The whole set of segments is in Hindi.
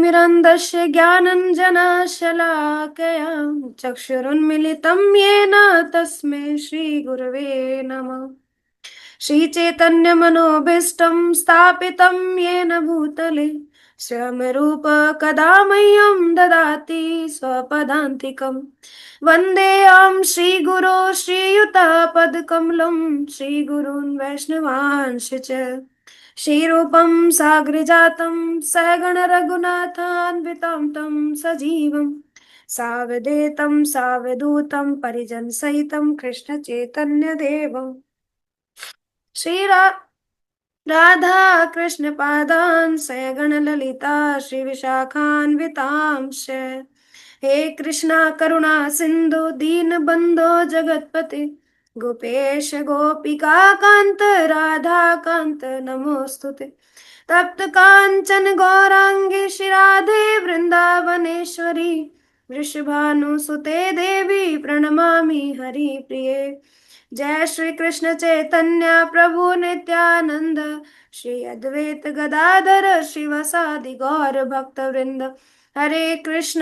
ज्ञानतिमिरन्धस्य ज्ञानञ्जनशलाकया चक्षुरुन्मिलितं येन तस्मै श्रीगुरवे नमः। श्रीचैतन्यमनोभीष्टं स्थापितं येन भूतले स्वयंरूपकदा मह्यं ददाति स्वपदान्तिकम्। वन्देऽहं श्रीगुरो श्रीयुतपदकमलं श्रीगुरून् वैष्णवांश्च च। श्रीरूपं साग्रजातं सहगण रघुनाथान्वितं तं सजीवं सावधेतं सावधूतं परिजनसहितं कृष्णचैतन्यदेवम् श्रीरा राधा कृष्ण पादान सयगण ललिता श्री विशाखान्वितांश। हे कृष्णा करुणा सिंधु दीन बंधो जगतपते गोपेश गोपिका कांत राधा कांत नमोस्तुते। तप्त कांचन गौरांगे श्री राधे वृंदावनेश्वरी वृषभानुसुते देवी प्रणमामि हरिप्रिये। जय श्री कृष्ण चैतन्य प्रभु नित्यानंद श्री अद्वैत गदाधर शिवसादि गौर भक्त वृंद। हरे कृष्ण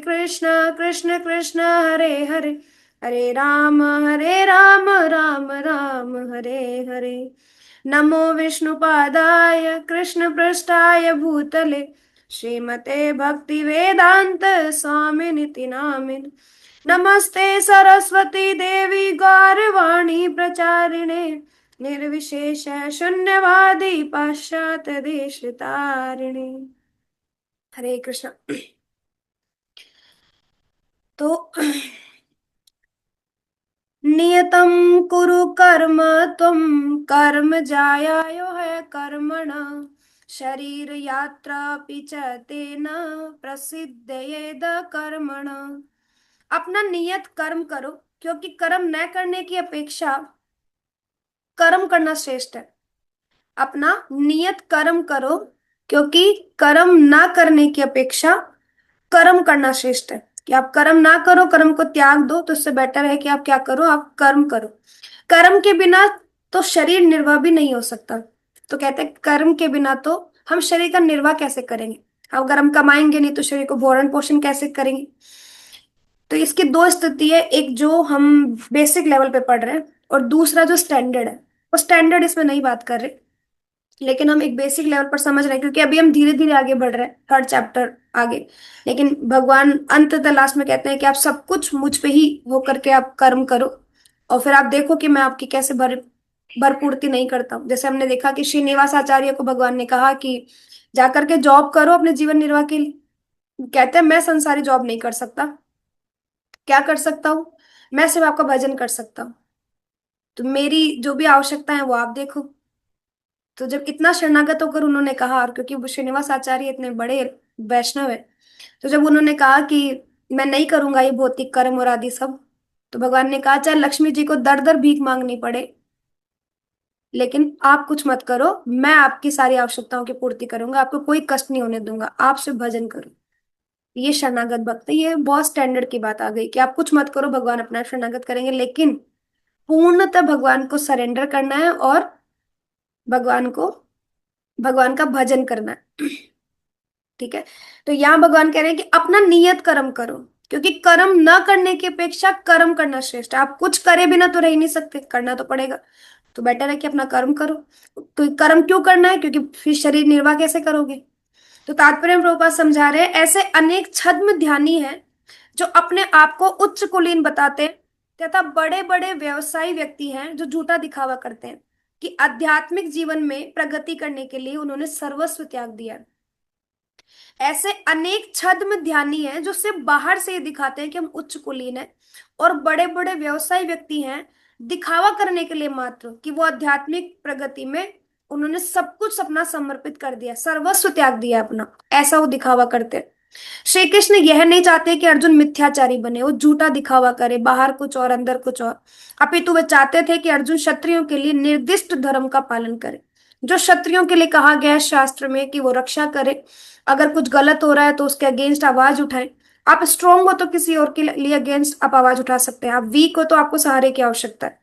कृष्ण कृष्ण हरे हरे हरे राम राम राम हरे हरे। नमो विष्णुपादाय कृष्ण पृष्ठाय भूतले श्रीमते भक्ति वेदांत स्वामिनिति नामिने। नमस्ते सरस्वती देवी गौरवाणी प्रचारिणे निर्विशेष शून्यवादी पाश्चात्य देश तारिणे। हरे कृष्ण। तो नियतं कुरु कर्म त्वं कर्म जायायो है कर्मणा शरीर यात्रा च तेन प्रसिद्धयेद कर्मणा। अपना नियत कर्म करो क्योंकि कर्म न करने की अपेक्षा कर्म करना श्रेष्ठ है। अपना नियत कर्म करो क्योंकि कर्म ना करने की अपेक्षा कर्म करना श्रेष्ठ है। कि आप कर्म ना करो, कर्म को त्याग दो, तो उससे बेटर है कि आप क्या करो, आप कर्म करो। कर्म के बिना तो शरीर निर्वाह भी नहीं हो सकता। तो कहते हैं कर्म के बिना तो हम शरीर का निर्वाह कैसे करेंगे। अगर हम कमाएंगे नहीं तो शरीर को भरण पोषण कैसे करेंगे। तो इसकी दो स्थिति है, एक जो हम बेसिक लेवल पे पढ़ रहे हैं और दूसरा जो स्टैंडर्ड है। वो स्टैंडर्ड इसमें नहीं बात कर रहे, लेकिन हम एक बेसिक लेवल पर समझ रहे हैं क्योंकि अभी हम धीरे धीरे आगे बढ़ रहे हैं, थर्ड चैप्टर आगे। लेकिन भगवान अंततः लास्ट में कहते हैं कि आप सब कुछ मुझ पे ही वो करके आप कर्म करो और फिर आप देखो कि मैं आपकी कैसे भरपूर्ति नहीं करता हूँ। जैसे हमने देखा कि श्रीनिवास आचार्य को भगवान ने कहा कि जाकर के जॉब करो अपने जीवन निर्वाह के लिए। कहते हैं मैं संसारी जॉब नहीं कर सकता, क्या कर सकता हूँ, मैं सिर्फ आपका भजन कर सकता हूँ। तो मेरी जो भी आवश्यकता है वो आप देखो। तो जब इतना शरणागत होकर उन्होंने कहा, और क्योंकि वो श्रीनिवास आचार्य इतने बड़े वैष्णव है, तो जब उन्होंने कहा कि मैं नहीं करूंगा ये भौतिक कर्म और आदि सब, तो भगवान ने कहा चाहे लक्ष्मी जी को दर दर भीख मांगनी पड़े, लेकिन आप कुछ मत करो, मैं आपकी सारी आवश्यकताओं की पूर्ति करूंगा, आपको कोई कष्ट नहीं होने दूंगा, आप सिर्फ भजन करो। ये शरणागत भक्त है। ये बहुत स्टैंडर्ड की बात आ गई कि आप कुछ मत करो, भगवान अपना शरणागत करेंगे, लेकिन पूर्णतः भगवान को सरेंडर करना है और भगवान को भगवान का भजन करना है। ठीक है। तो यहाँ भगवान कह रहे हैं कि अपना नियत कर्म करो क्योंकि कर्म न करने की अपेक्षा कर्म करना श्रेष्ठ है। आप कुछ करे बिना तो रह ही नहीं सकते, करना तो पड़ेगा। तो बेटर है कि अपना कर्म करो। तो कर्म क्यों करना है, क्योंकि फिर शरीर निर्वाह कैसे करोगे। तो तात्पर्य में प्रभुपाद समझा रहे हैं ऐसे अनेक छद्म ध्यानी हैं जो अपने आप को उच्च कुलीन बताते हैं, तथा बड़े बड़े व्यवसायी व्यक्ति हैं जो झूठा दिखावा करते हैं कि आध्यात्मिक जीवन में प्रगति करने के लिए उन्होंने सर्वस्व त्याग दिया है। ऐसे अनेक छद्म ध्यानी हैं जो सिर्फ बाहर से ही दिखाते हैं कि हम उच्च कुलीन हैं, और बड़े बड़े व्यवसायी व्यक्ति हैं दिखावा करने के लिए मात्र कि वो आध्यात्मिक प्रगति में उन्होंने सब कुछ अपना समर्पित कर दिया, सर्वस्व त्याग दिया अपना, ऐसा वो दिखावा करते हैं। श्री कृष्ण यह नहीं चाहते कि अर्जुन मिथ्याचारी बने, वो झूठा दिखावा करे, बाहर कुछ और अंदर कुछ और। अपितु वे चाहते थे कि अर्जुन क्षत्रियों के लिए निर्दिष्ट धर्म का पालन करे, जो क्षत्रियों के लिए कहा गया है शास्त्र में कि वो रक्षा करे, अगर कुछ गलत हो रहा है तो उसके अगेंस्ट आवाज उठाए। आप स्ट्रोंग हो तो किसी और के लिए अगेंस्ट आप आवाज उठा सकते हैं, आप वीक हो तो आपको सहारे की आवश्यकता है।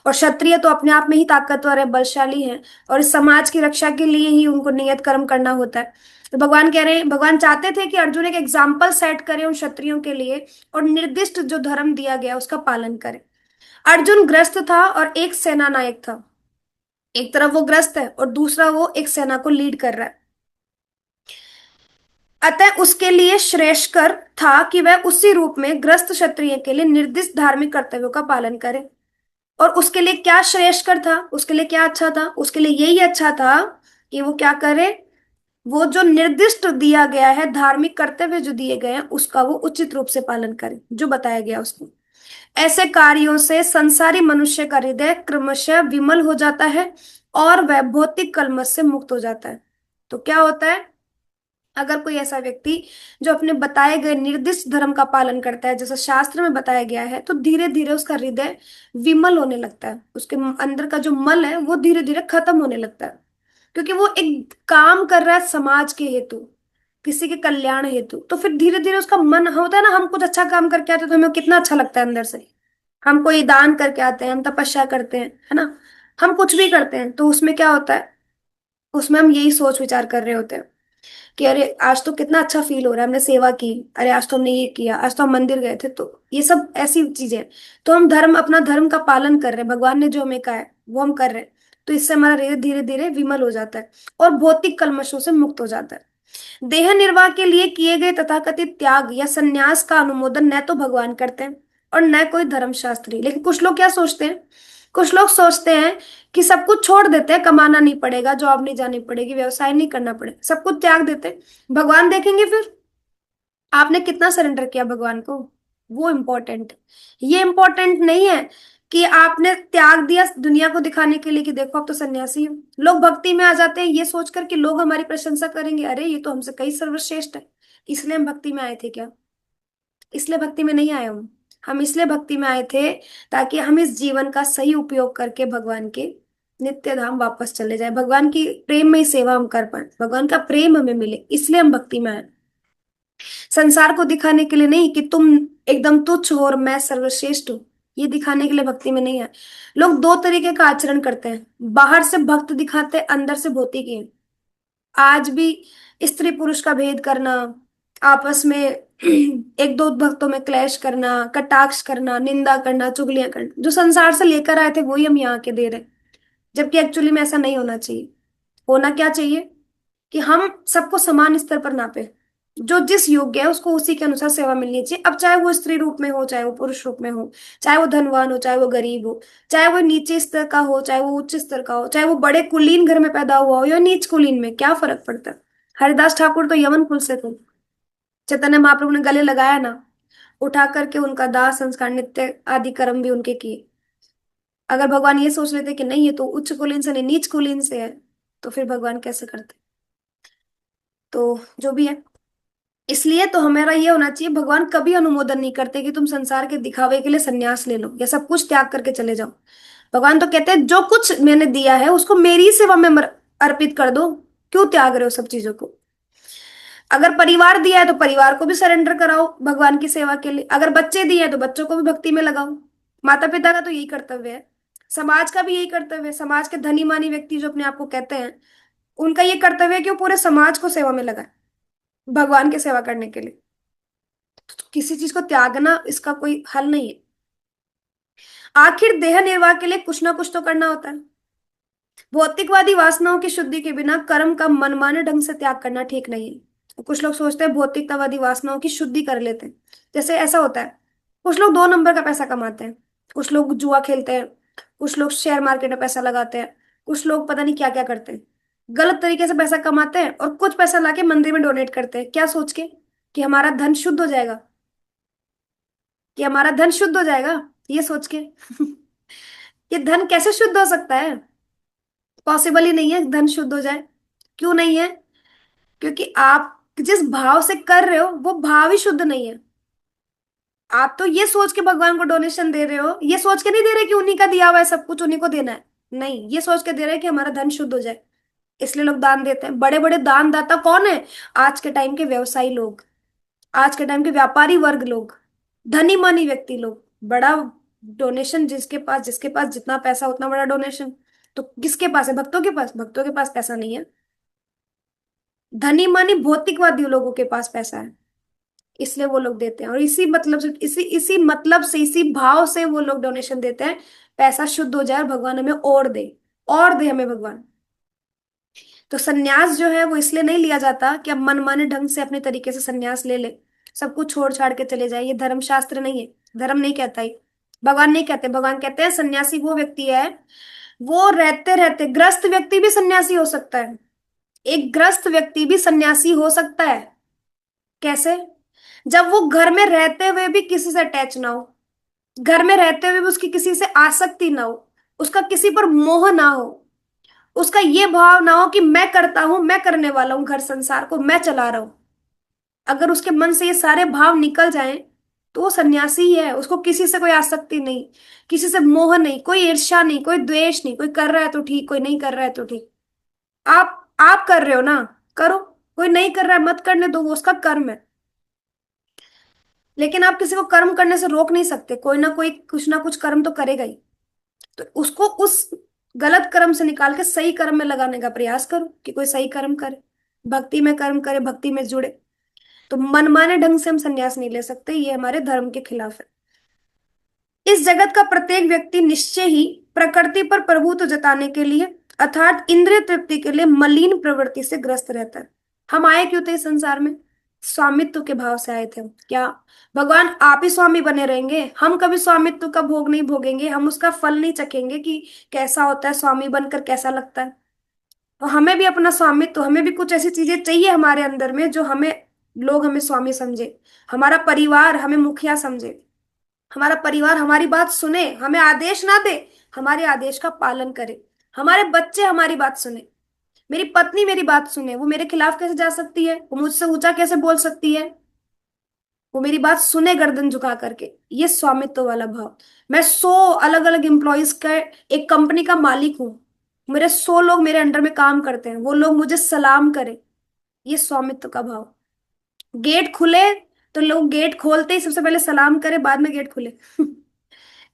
और क्षत्रिय तो अपने आप में ही ताकतवर है, बलशाली है, और इस समाज की रक्षा के लिए ही उनको नियत कर्म करना होता है। तो भगवान कह रहे हैं, भगवान चाहते थे कि अर्जुन एक एग्जाम्पल सेट करे उन क्षत्रियों के लिए, और निर्दिष्ट जो धर्म दिया गया उसका पालन करे। अर्जुन ग्रस्त था और एक सेना नायक था। एक तरफ वो ग्रस्त है और दूसरा वो एक सेना को लीड कर रहा है। अतः उसके लिए श्रेयस्कर था कि वह उसी रूप में ग्रस्त क्षत्रिय के लिए निर्दिष्ट धार्मिक कर्तव्यों का पालन करे। और उसके लिए क्या श्रेयस्कर था, उसके लिए क्या अच्छा था, उसके लिए यही अच्छा था कि वो क्या करे, वो जो निर्दिष्ट दिया गया है, धार्मिक कर्तव्य जो दिए गए हैं, उसका वो उचित रूप से पालन करे, जो बताया गया उसको। ऐसे कार्यों से संसारी मनुष्य का हृदय क्रमशः विमल हो जाता है और वह भौतिक कलमश से मुक्त हो जाता है। तो क्या होता है, अगर कोई ऐसा व्यक्ति जो अपने बताए गए निर्दिष्ट धर्म का पालन करता है, जैसा शास्त्र में बताया गया है, तो धीरे धीरे उसका हृदय विमल होने लगता है, उसके अंदर का जो मल है वो धीरे धीरे खत्म होने लगता है। क्योंकि वो एक काम कर रहा है समाज के हेतु, किसी के कल्याण हेतु, तो फिर धीरे धीरे उसका मन होता है ना, हम कुछ अच्छा काम करके आते हैं तो हमें कितना अच्छा लगता है अंदर से। हम कोई दान करके आते हैं, हम तपस्या करते हैं, है ना, हम कुछ भी करते हैं, तो उसमें क्या होता है, उसमें हम यही सोच विचार कर रहे होते हैं कि अरे आज तो कितना अच्छा फील हो रहा है, हमने सेवा की, अरे आज तो हमने ये किया, आज तो हम मंदिर गए थे, तो ये सब ऐसी चीजें हैं। तो हम धर्म, अपना धर्म का पालन कर रहे हैं, भगवान ने जो हमें कहा है वो हम कर रहे हैं, तो इससे हमारा हृदय धीरे धीरे विमल हो जाता है और भौतिक कल्मशों से मुक्त हो जाता है। देह निर्वाह के लिए किए गए तथाकथित त्याग या संन्यास का अनुमोदन न तो भगवान करते हैं और न कोई धर्मशास्त्री। लेकिन कुछ लोग क्या सोचते हैं, कुछ लोग सोचते हैं कि सब कुछ छोड़ देते हैं, कमाना नहीं पड़ेगा, जॉब नहीं जानी पड़ेगी, व्यवसाय नहीं करना पड़ेगा, सब कुछ त्याग देते हैं, भगवान देखेंगे फिर आपने कितना सरेंडर किया भगवान को, वो इम्पोर्टेंट है। ये इम्पोर्टेंट नहीं है कि आपने त्याग दिया दुनिया को दिखाने के लिए कि देखो अब तो सन्यासी हो। लोग भक्ति में आ जाते हैं ये सोचकर कि लोग हमारी प्रशंसा करेंगे, अरे ये तो हमसे कई सर्वश्रेष्ठ है, इसलिए हम भक्ति में आए थे क्या? इसलिए भक्ति में नहीं आए हम इसलिए भक्ति में आए थे ताकि हम इस जीवन का सही उपयोग करके भगवान के नित्य धाम वापस चले जाए, भगवान की प्रेम में ही सेवा हम कर पाए, भगवान का प्रेम हमें मिले, इसलिए हम भक्ति में आए। संसार को दिखाने के लिए नहीं कि तुम एकदम तुच्छ हो और मैं सर्वश्रेष्ठ हूँ, ये दिखाने के लिए भक्ति में नहीं है। लोग दो तरीके का आचरण करते हैं, बाहर से भक्त दिखाते हैं, अंदर से भौतिकी है। आज भी स्त्री पुरुष का भेद करना, आपस में एक दो भक्तों में क्लेश करना, कटाक्ष करना, निंदा करना, चुगलियां करना, जो संसार से लेकर आए थे वही हम यहाँ के दे रहे हैं। जबकि एक्चुअली में ऐसा नहीं होना चाहिए। होना क्या चाहिए कि हम सबको समान स्तर पर नापे, जो जिस योग्य है उसको उसी के अनुसार सेवा मिलनी चाहिए। अब चाहे वो स्त्री रूप में हो, चाहे वो पुरुष रूप में हो, चाहे वो धनवान हो, चाहे वो गरीब हो, चाहे वो नीचे स्तर का हो, चाहे वो उच्च स्तर का हो, चाहे वो बड़े कुलीन घर में पैदा हुआ हो या नीच कुलीन में, क्या फर्क पड़ता है? हरिदास ठाकुर तो यमन कुल से थे, चैतन्य महाप्रभु ने गले लगाया ना, उठा करके उनका दाह संस्कार नित्य आदि कर्म भी उनके किए। अगर भगवान ये सोच लेते कि नहीं ये तो उच्च कुलीन से नहीं नीच कुलीन से है, तो फिर भगवान कैसे करते? तो जो भी है, इसलिए तो हमारा ये होना चाहिए, भगवान कभी अनुमोदन नहीं करते कि तुम संसार के दिखावे के लिए संन्यास ले लो या सब कुछ त्याग करके चले जाओ। भगवान तो कहते हैं जो कुछ मैंने दिया है उसको मेरी सेवा में अर्पित कर दो, क्यों त्याग रहे हो सब चीजों को? अगर परिवार दिया है तो परिवार को भी सरेंडर कराओ भगवान की सेवा के लिए, अगर बच्चे दिए हैं तो बच्चों को भी भक्ति में लगाओ। माता पिता का तो यही कर्तव्य है, समाज का भी यही कर्तव्य है। समाज के धनी मानी व्यक्ति जो अपने आप को कहते हैं, उनका ये कर्तव्य है कि वो पूरे समाज को सेवा में लगाए, भगवान की सेवा करने के लिए। तो किसी चीज को त्यागना इसका कोई हल नहीं है। आखिर देह निर्वाह के लिए कुछ ना कुछ तो करना होता है। भौतिकवादी वासनाओं की शुद्धि के बिना कर्म का मनमाने ढंग से त्याग करना ठीक नहीं है। कुछ लोग सोचते हैं भौतिकतावादी वासनाओं की शुद्धि कर लेते हैं। जैसे ऐसा होता है, कुछ लोग दो नंबर का पैसा कमाते हैं, कुछ लोग जुआ खेलते हैं, कुछ लोग शेयर मार्केट में पैसा लगाते हैं, कुछ लोग पता नहीं क्या क्या करते हैं, गलत तरीके से पैसा कमाते हैं और कुछ पैसा लाके मंदिर में डोनेट करते हैं, क्या सोच के कि हमारा धन शुद्ध हो जाएगा, कि हमारा धन शुद्ध हो जाएगा, ये सोच के। ये धन कैसे शुद्ध हो सकता है? पॉसिबल ही नहीं है धन शुद्ध हो जाए। क्यों नहीं है? क्योंकि आप जिस भाव से कर रहे हो वो भाव ही शुद्ध नहीं है। आप तो ये सोच के भगवान को डोनेशन दे रहे हो, ये सोच के नहीं दे रहे कि उन्हीं का दिया हुआ है सब कुछ उन्हीं को देना है, नहीं, ये सोच के दे रहे हैं कि हमारा धन शुद्ध हो जाए, इसलिए लोग दान देते हैं। बड़े बड़े दान दाता कौन है? आज के टाइम के व्यवसायी लोग, आज के टाइम के व्यापारी वर्ग लोग, धनी मानी व्यक्ति लोग, बड़ा डोनेशन जिसके पास जितना पैसा उतना बड़ा डोनेशन। तो किसके पास है? भक्तों के पास। भक्तों के पास पैसा नहीं है। धनी मानी भौतिकवादी लोगों के पास पैसा है, इसलिए वो लोग देते हैं। और इसी मतलब से, इसी मतलब से, इसी भाव से वो लोग डोनेशन देते हैं। पैसा शुद्ध हो जाए और भगवान हमें और दे हमें भगवान। तो सन्यास जो है वो इसलिए नहीं लिया जाता कि अब मनमाने ढंग से अपने तरीके से सन्यास ले ले, सब कुछ छोड़ छाड़ के चले जाए। ये धर्म शास्त्र नहीं है, धर्म नहीं कहता है, भगवान नहीं कहते। भगवान कहते हैं सन्यासी वो व्यक्ति है, वो रहते रहते, ग्रस्त व्यक्ति भी सन्यासी हो सकता है। एक ग्रस्त व्यक्ति भी सन्यासी हो सकता है। कैसे? जब वो घर में रहते हुए भी किसी से अटैच ना हो, घर में रहते हुए भी उसकी किसी से आसक्ति ना हो, उसका किसी पर मोह ना हो, उसका ये भाव ना हो कि मैं करता हूं, मैं करने वाला हूं, घर संसार को मैं चला रहा हूं। अगर उसके मन से ये सारे भाव निकल जाएं तो वो सन्यासी ही है। उसको किसी से कोई आसक्ति नहीं, किसी से मोह नहीं, कोई ईर्ष्या नहीं, कोई द्वेष नहीं। कोई कर रहा है तो ठीक, कोई नहीं कर रहा है तो ठीक। आप कर रहे हो ना, करो। कोई नहीं कर रहा है मत करने दो, वो उसका कर्म है। लेकिन आप किसी को कर्म करने से रोक नहीं सकते। कोई ना कोई कुछ ना कुछ कर्म तो करेगा ही। तो उसको उस गलत कर्म से निकाल के सही कर्म में लगाने का प्रयास करो कि कोई सही कर्म करे, भक्ति में कर्म करे, भक्ति में जुड़े। तो मनमाने ढंग से हम संन्यास नहीं ले सकते, ये हमारे धर्म के खिलाफ है। इस जगत का प्रत्येक व्यक्ति निश्चय ही प्रकृति पर प्रभुत्व जताने के लिए अर्थात इंद्रिय तृप्ति के लिए मलिन प्रवृत्ति से ग्रस्त रहता है। हम आए क्यों थे इस संसार में? स्वामित्व के भाव से आए थे हम। क्या भगवान आप ही स्वामी बने रहेंगे? हम कभी स्वामित्व का भोग नहीं भोगेंगे, हम उसका फल नहीं चखेंगे कि कैसा होता है स्वामी बनकर, कैसा लगता है। तो हमें भी अपना स्वामित्व, हमें भी कुछ ऐसी चीजें चाहिए हमारे अंदर में जो हमें, लोग हमें स्वामी समझे, हमारा परिवार हमें मुखिया समझे, हमारा परिवार हमारी बात सुने, हमें आदेश ना दे, हमारे आदेश का पालन करे, हमारे बच्चे हमारी बात सुने, मेरी पत्नी मेरी बात सुने। वो मेरे खिलाफ कैसे जा सकती है? वो मुझसे ऊंचा कैसे बोल सकती है? वो मेरी बात सुने गर्दन झुका करके। ये स्वामित्व वाला भाव। मैं 100 अलग अलग एम्प्लॉयज का एक कंपनी का मालिक हूँ, मेरे 100 लोग मेरे अंडर में काम करते हैं, वो लोग मुझे सलाम करें। ये स्वामित्व का भाव। गेट खुले तो लोग गेट खोलते ही सबसे पहले सलाम करें, बाद में गेट खुले।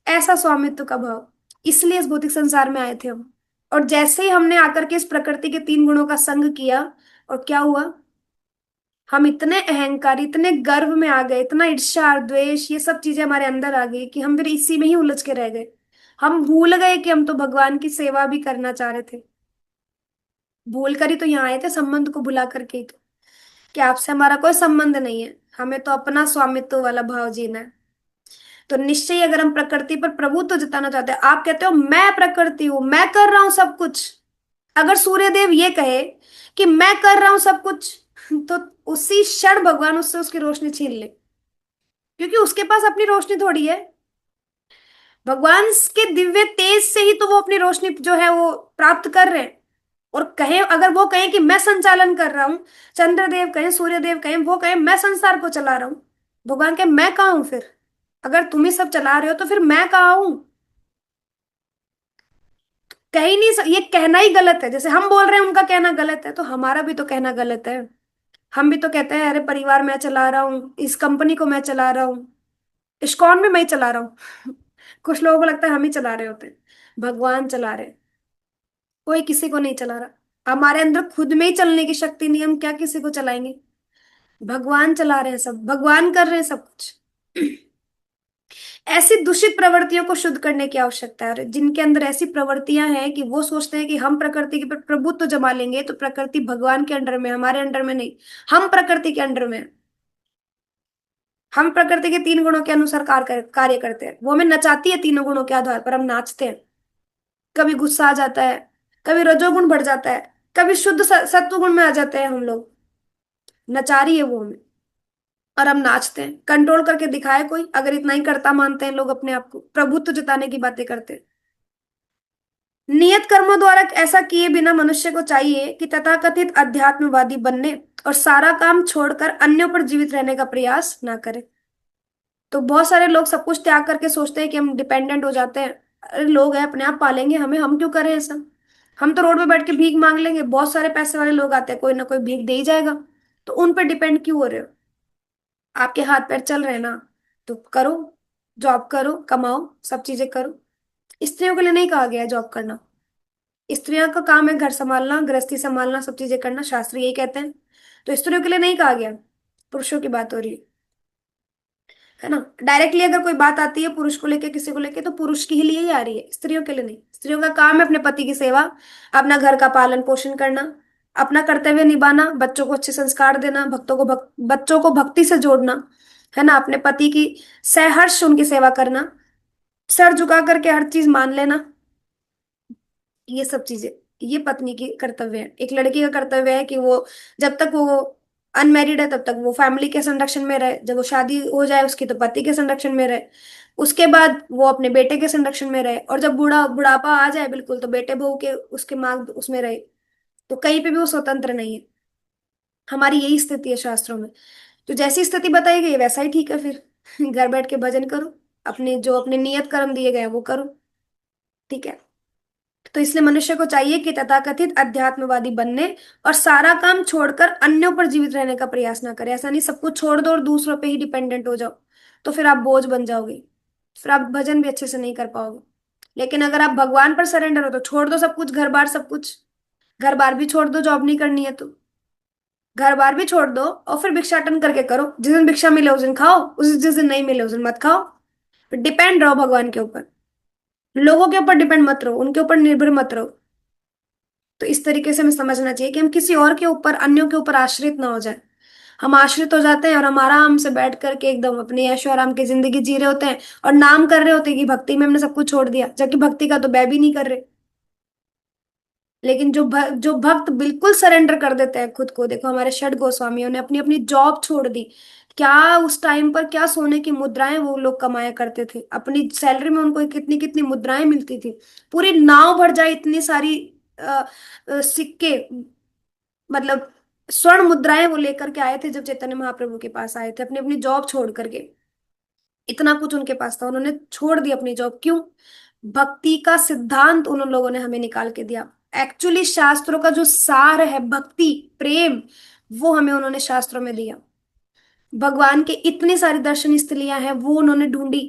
ऐसा स्वामित्व का भाव। इसलिए इस भौतिक संसार में आए थे हम। और जैसे ही हमने आकर के इस प्रकृति के 3 गुणों का संग किया, और क्या हुआ? हम इतने अहंकारी, इतने गर्व में आ गए, इतना ईर्ष्या द्वेष ये सब चीजें हमारे अंदर आ गई कि हम फिर इसी में ही उलझ के रह गए। हम भूल गए कि हम तो भगवान की सेवा भी करना चाह रहे थे। भूल कर ही तो यहाँ आए थे, संबंध को भुला करके ही तो। कि आपसे हमारा कोई संबंध नहीं है, हमें तो अपना स्वामित्व वाला भाव जीना है। तो निश्चय ही अगर हम प्रकृति पर प्रभुत्व जताना चाहते हैं, आप कहते हो मैं प्रकृति हूं, मैं कर रहा हूं सब कुछ। अगर सूर्यदेव ये कहे कि मैं कर रहा हूं सब कुछ, तो उसी क्षण भगवान उससे उसकी रोशनी छीन ले, क्योंकि उसके पास अपनी रोशनी थोड़ी है। भगवान के दिव्य तेज से ही तो वो अपनी रोशनी जो है वो प्राप्त कर रहे हैं। और कहें, अगर वो कहें कि मैं संचालन कर रहा हूं, चंद्रदेव कहें, सूर्यदेव कहें, वो कहें मैं संसार को चला रहा हूं, भगवान कहे मैं कहाँ हूं फिर? अगर तुम ही सब चला रहे हो तो फिर मैं कहाँ हूं? कह ही नहीं ये कहना ही गलत है। जैसे हम बोल रहे हैं उनका कहना गलत है, तो हमारा भी तो कहना गलत है। हम भी तो कहते हैं अरे परिवार मैं चला रहा हूँ, इस कंपनी को मैं चला रहा हूँ, इस्कॉन में मैं ही चला रहा हूँ। कुछ लोगों को लगता है हम ही चला रहे होते हैं। भगवान चला रहे हैं, कोई किसी को नहीं चला रहा। हमारे अंदर खुद में ही चलने की शक्ति नहीं, हम क्या किसी को चलाएंगे? भगवान चला रहे हैं सब, भगवान कर रहे हैं सब कुछ। ऐसी दूषित प्रवृत्तियों को शुद्ध करने की आवश्यकता है। और जिनके अंदर ऐसी प्रवृत्तियां हैं कि वो सोचते हैं कि हम प्रकृति के पर प्रभुत्व जमा लेंगे, तो प्रकृति भगवान के अंडर में, हमारे अंडर में नहीं। हम प्रकृति के अंडर में हैं। हम प्रकृति के 3 गुणों के अनुसार कार्य करते हैं। वो हमें नचाती है, 3 गुणों के आधार पर हम नाचते हैं। कभी गुस्सा आ जाता है, कभी रजोगुण बढ़ जाता है, कभी शुद्ध सत्व गुण में आ जाते हैं हम लोग। नचा रही है वो हमें, और हम नाचते हैं। कंट्रोल करके दिखाए कोई? अगर इतना ही करता मानते हैं लोग अपने आप को, प्रभुत्व जताने की बातें करते हैं। नियत कर्मों द्वारा ऐसा किए बिना मनुष्य को चाहिए कि तथाकथित अध्यात्मवादी बनने और सारा काम छोड़कर अन्यों पर जीवित रहने का प्रयास ना करे। तो बहुत सारे लोग सब कुछ त्याग करके सोचते हैं कि हम डिपेंडेंट हो जाते हैं। अरे लोग हैं, अपने आप पालेंगे हमें, हम क्यों करें ऐसा? हम तो रोड पे बैठ के भीख मांग लेंगे। बहुत सारे पैसे वाले लोग आते हैं, कोई ना कोई भीख दे ही जाएगा। तो उन पर डिपेंड क्यों हो रहे हो? आपके हाथ पैर चल रहे हैं ना, तो करो। जॉब करो, कमाओ, सब चीजें करो। स्त्रियों के लिए नहीं कहा गया है जॉब करना। स्त्रियों का काम है घर संभालना, गृहस्थी संभालना, सब चीजें करना, शास्त्र यही कहते हैं। तो स्त्रियों के लिए नहीं कहा गया, पुरुषों की बात हो रही है ना। डायरेक्टली अगर कोई बात आती है पुरुष को लेके, किसी को लेके, तो पुरुष के ही लिए ही आ रही है, स्त्रियों के लिए नहीं। स्त्रियों का काम है अपने पति की सेवा, अपना घर का पालन पोषण करना, अपना कर्तव्य निभाना, बच्चों को अच्छे संस्कार देना, बच्चों को भक्ति से जोड़ना, है ना, अपने पति की सहर्ष उनकी सेवा करना, सर झुका करके हर चीज मान लेना, ये सब चीजें, ये पत्नी की कर्तव्य है। एक लड़की का कर्तव्य है कि वो जब तक वो अनमेरिड है तब तक वो फैमिली के संरक्षण में रहे, जब वो शादी हो जाए उसकी तो पति के संरक्षण में रहे, उसके बाद वो अपने बेटे के संरक्षण में रहे, और जब बुढ़ापा आ जाए बिल्कुल तो बेटे बहू के उसके मार्ग उसमें रहे। तो कहीं पे भी वो स्वतंत्र नहीं है। हमारी यही स्थिति है शास्त्रों में। तो जैसी स्थिति बताई गई है वैसा ही ठीक है फिर। घर बैठ के भजन करो, अपने जो अपने नियत कर्म दिए गए हैं वो करो। ठीक है। तो इसलिए मनुष्य को चाहिए कि तथाकथित अध्यात्मवादी बनने और सारा काम छोड़कर अन्यों पर जीवित रहने का प्रयास ना करे। ऐसा नहीं सब कुछ छोड़ दो और दूसरों पे ही डिपेंडेंट हो जाओ, तो फिर आप बोझ बन जाओगे, फिर आप भजन भी अच्छे से नहीं कर पाओगे। लेकिन अगर आप भगवान पर सरेंडर हो तो छोड़ दो सब कुछ, घर बार सब कुछ। घर बार भी छोड़ दो, जॉब नहीं करनी है तो घर बार भी छोड़ दो, और फिर भिक्षाटन करके करो। जिस दिन भिक्षा मिले उस दिन खाओ, उस जिस दिन नहीं मिले उस दिन मत खाओ। डिपेंड रहो भगवान के ऊपर, लोगों के ऊपर डिपेंड मत रहो, उनके ऊपर निर्भर मत रहो। तो इस तरीके से हमें समझना चाहिए कि हम किसी और के ऊपर, अन्यों के ऊपर आश्रित ना हो जाए। हम आश्रित हो जाते हैं और हम आराम से बैठ करके एकदम अपनी ऐशो आराम की जिंदगी जी रहे होते हैं, और नाम कर रहे होते हैं कि भक्ति में हमने सब कुछ छोड़ दिया, जबकि भक्ति का तो बै भी नहीं कर रहे। लेकिन जो भक्त बिल्कुल सरेंडर कर देते हैं खुद को, देखो हमारे षड गोस्वामियों ने अपनी अपनी जॉब छोड़ दी। क्या उस टाइम पर क्या सोने की मुद्राएं वो लोग कमाया करते थे, अपनी सैलरी में उनको कितनी कितनी मुद्राएं मिलती थी। पूरी नाव भर जाए इतनी सारी सिक्के, मतलब स्वर्ण मुद्राएं वो लेकर के आए थे जब चैतन्य महाप्रभु के पास आए थे, अपनी अपनी जॉब छोड़ करके। इतना कुछ उनके पास था, उन्होंने छोड़ दी अपनी जॉब, क्यों? भक्ति का सिद्धांत उन लोगों ने हमें निकाल के दिया। एक्चुअली शास्त्रों का जो सार है भक्ति, प्रेम, वो हमें उन्होंने शास्त्रों में दिया। भगवान के इतनी सारी दर्शन स्थलियां हैं वो उन्होंने ढूंढी।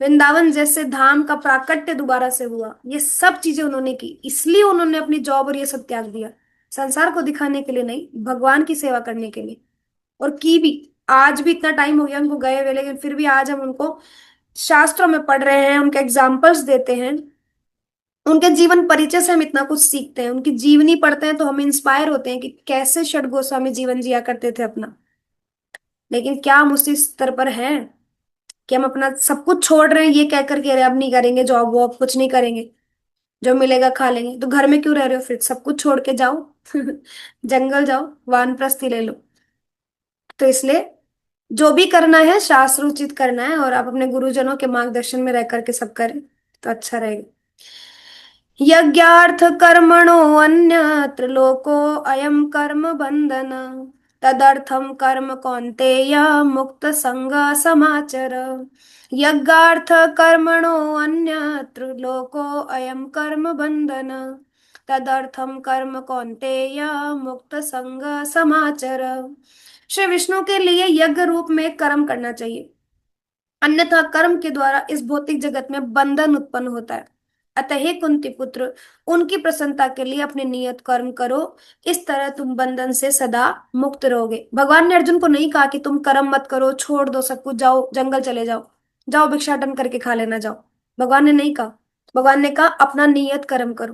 वृंदावन जैसे धाम का प्राकट्य दोबारा से हुआ, ये सब चीजें उन्होंने की, इसलिए उन्होंने अपनी जॉब और ये सब त्याग दिया। संसार को दिखाने के लिए नहीं, भगवान की सेवा करने के लिए। और की भी। आज भी इतना टाइम हो गया उनको गए हुए, लेकिन फिर भी आज हम उनको शास्त्रों में पढ़ रहे हैं, उनके एग्जाम्पल्स देते हैं, उनके जीवन परिचय से हम इतना कुछ सीखते हैं, उनकी जीवनी पढ़ते हैं तो हम इंस्पायर होते हैं कि कैसे षड गोस्वामी जीवन जिया करते थे अपना। लेकिन क्या हम उसी स्तर पर हैं कि हम अपना सब कुछ छोड़ रहे हैं ये कह करके, अरे अब नहीं करेंगे जॉब वॉब, कुछ नहीं करेंगे, जो मिलेगा खा लेंगे। तो घर में क्यों रह रहे हो फिर? सब कुछ छोड़ के जाओ। जंगल जाओ, वानप्रस्थी ले लो। तो इसलिए जो भी करना है शास्त्र उचित करना है, और आप अपने गुरुजनों के मार्गदर्शन में रह करके सब करें तो अच्छा रहेगा। यज्ञार्थ कर्मणो अन्यत्र लोको अयं कर्म बंधन, तदर्थम कर्म कौन्तेय मुक्त संग समाचर। यज्ञार्थ कर्मणो अन्यत्र लोको अयं कर्म बंधन, तदर्थम कर्म कौन्तेय मुक्त संग समाचर। श्री विष्णु के लिए यज्ञ रूप में कर्म करना चाहिए, अन्यथा कर्म के द्वारा इस भौतिक जगत में बंधन उत्पन्न होता है। अतः हे कुंती पुत्र, उनकी प्रसन्नता के लिए अपने नियत कर्म करो, इस तरह तुम बंधन से सदा मुक्त रहोगे। भगवान ने अर्जुन को नहीं कहा कि तुम कर्म मत करो, छोड़ दो सब कुछ, जाओ जंगल चले जाओ, जाओ भिक्षाटन करके खा लेना जाओ। भगवान ने नहीं कहा। भगवान ने कहा अपना नियत कर्म करो,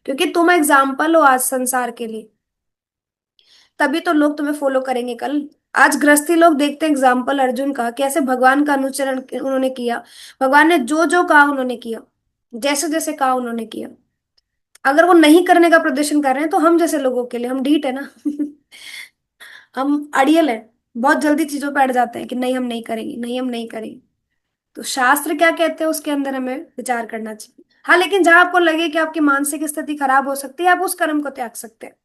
क्योंकि तुम एग्जाम्पल हो आज संसार के लिए, तभी तो लोग तुम्हें फॉलो करेंगे कल। आज गृहस्थी लोग देखते हैं एग्जाम्पल अर्जुन का, कैसे भगवान का अनुचरण उन्होंने किया। भगवान ने जो जो कहा उन्होंने किया, जैसे जैसे कहा उन्होंने किया। अगर वो नहीं करने का प्रदर्शन कर रहे हैं तो हम जैसे लोगों के लिए हम ढीठ है ना। हम अड़ियल है, बहुत जल्दी चीजों पे अड़ जाते हैं कि नहीं हम नहीं करेंगे, नहीं हम नहीं करेंगे। तो शास्त्र क्या कहते हैं उसके अंदर हमें विचार करना चाहिए। हाँ, लेकिन जहां आपको लगे कि आपकी मानसिक स्थिति खराब हो सकती है, आप उस कर्म को त्याग सकते हैं।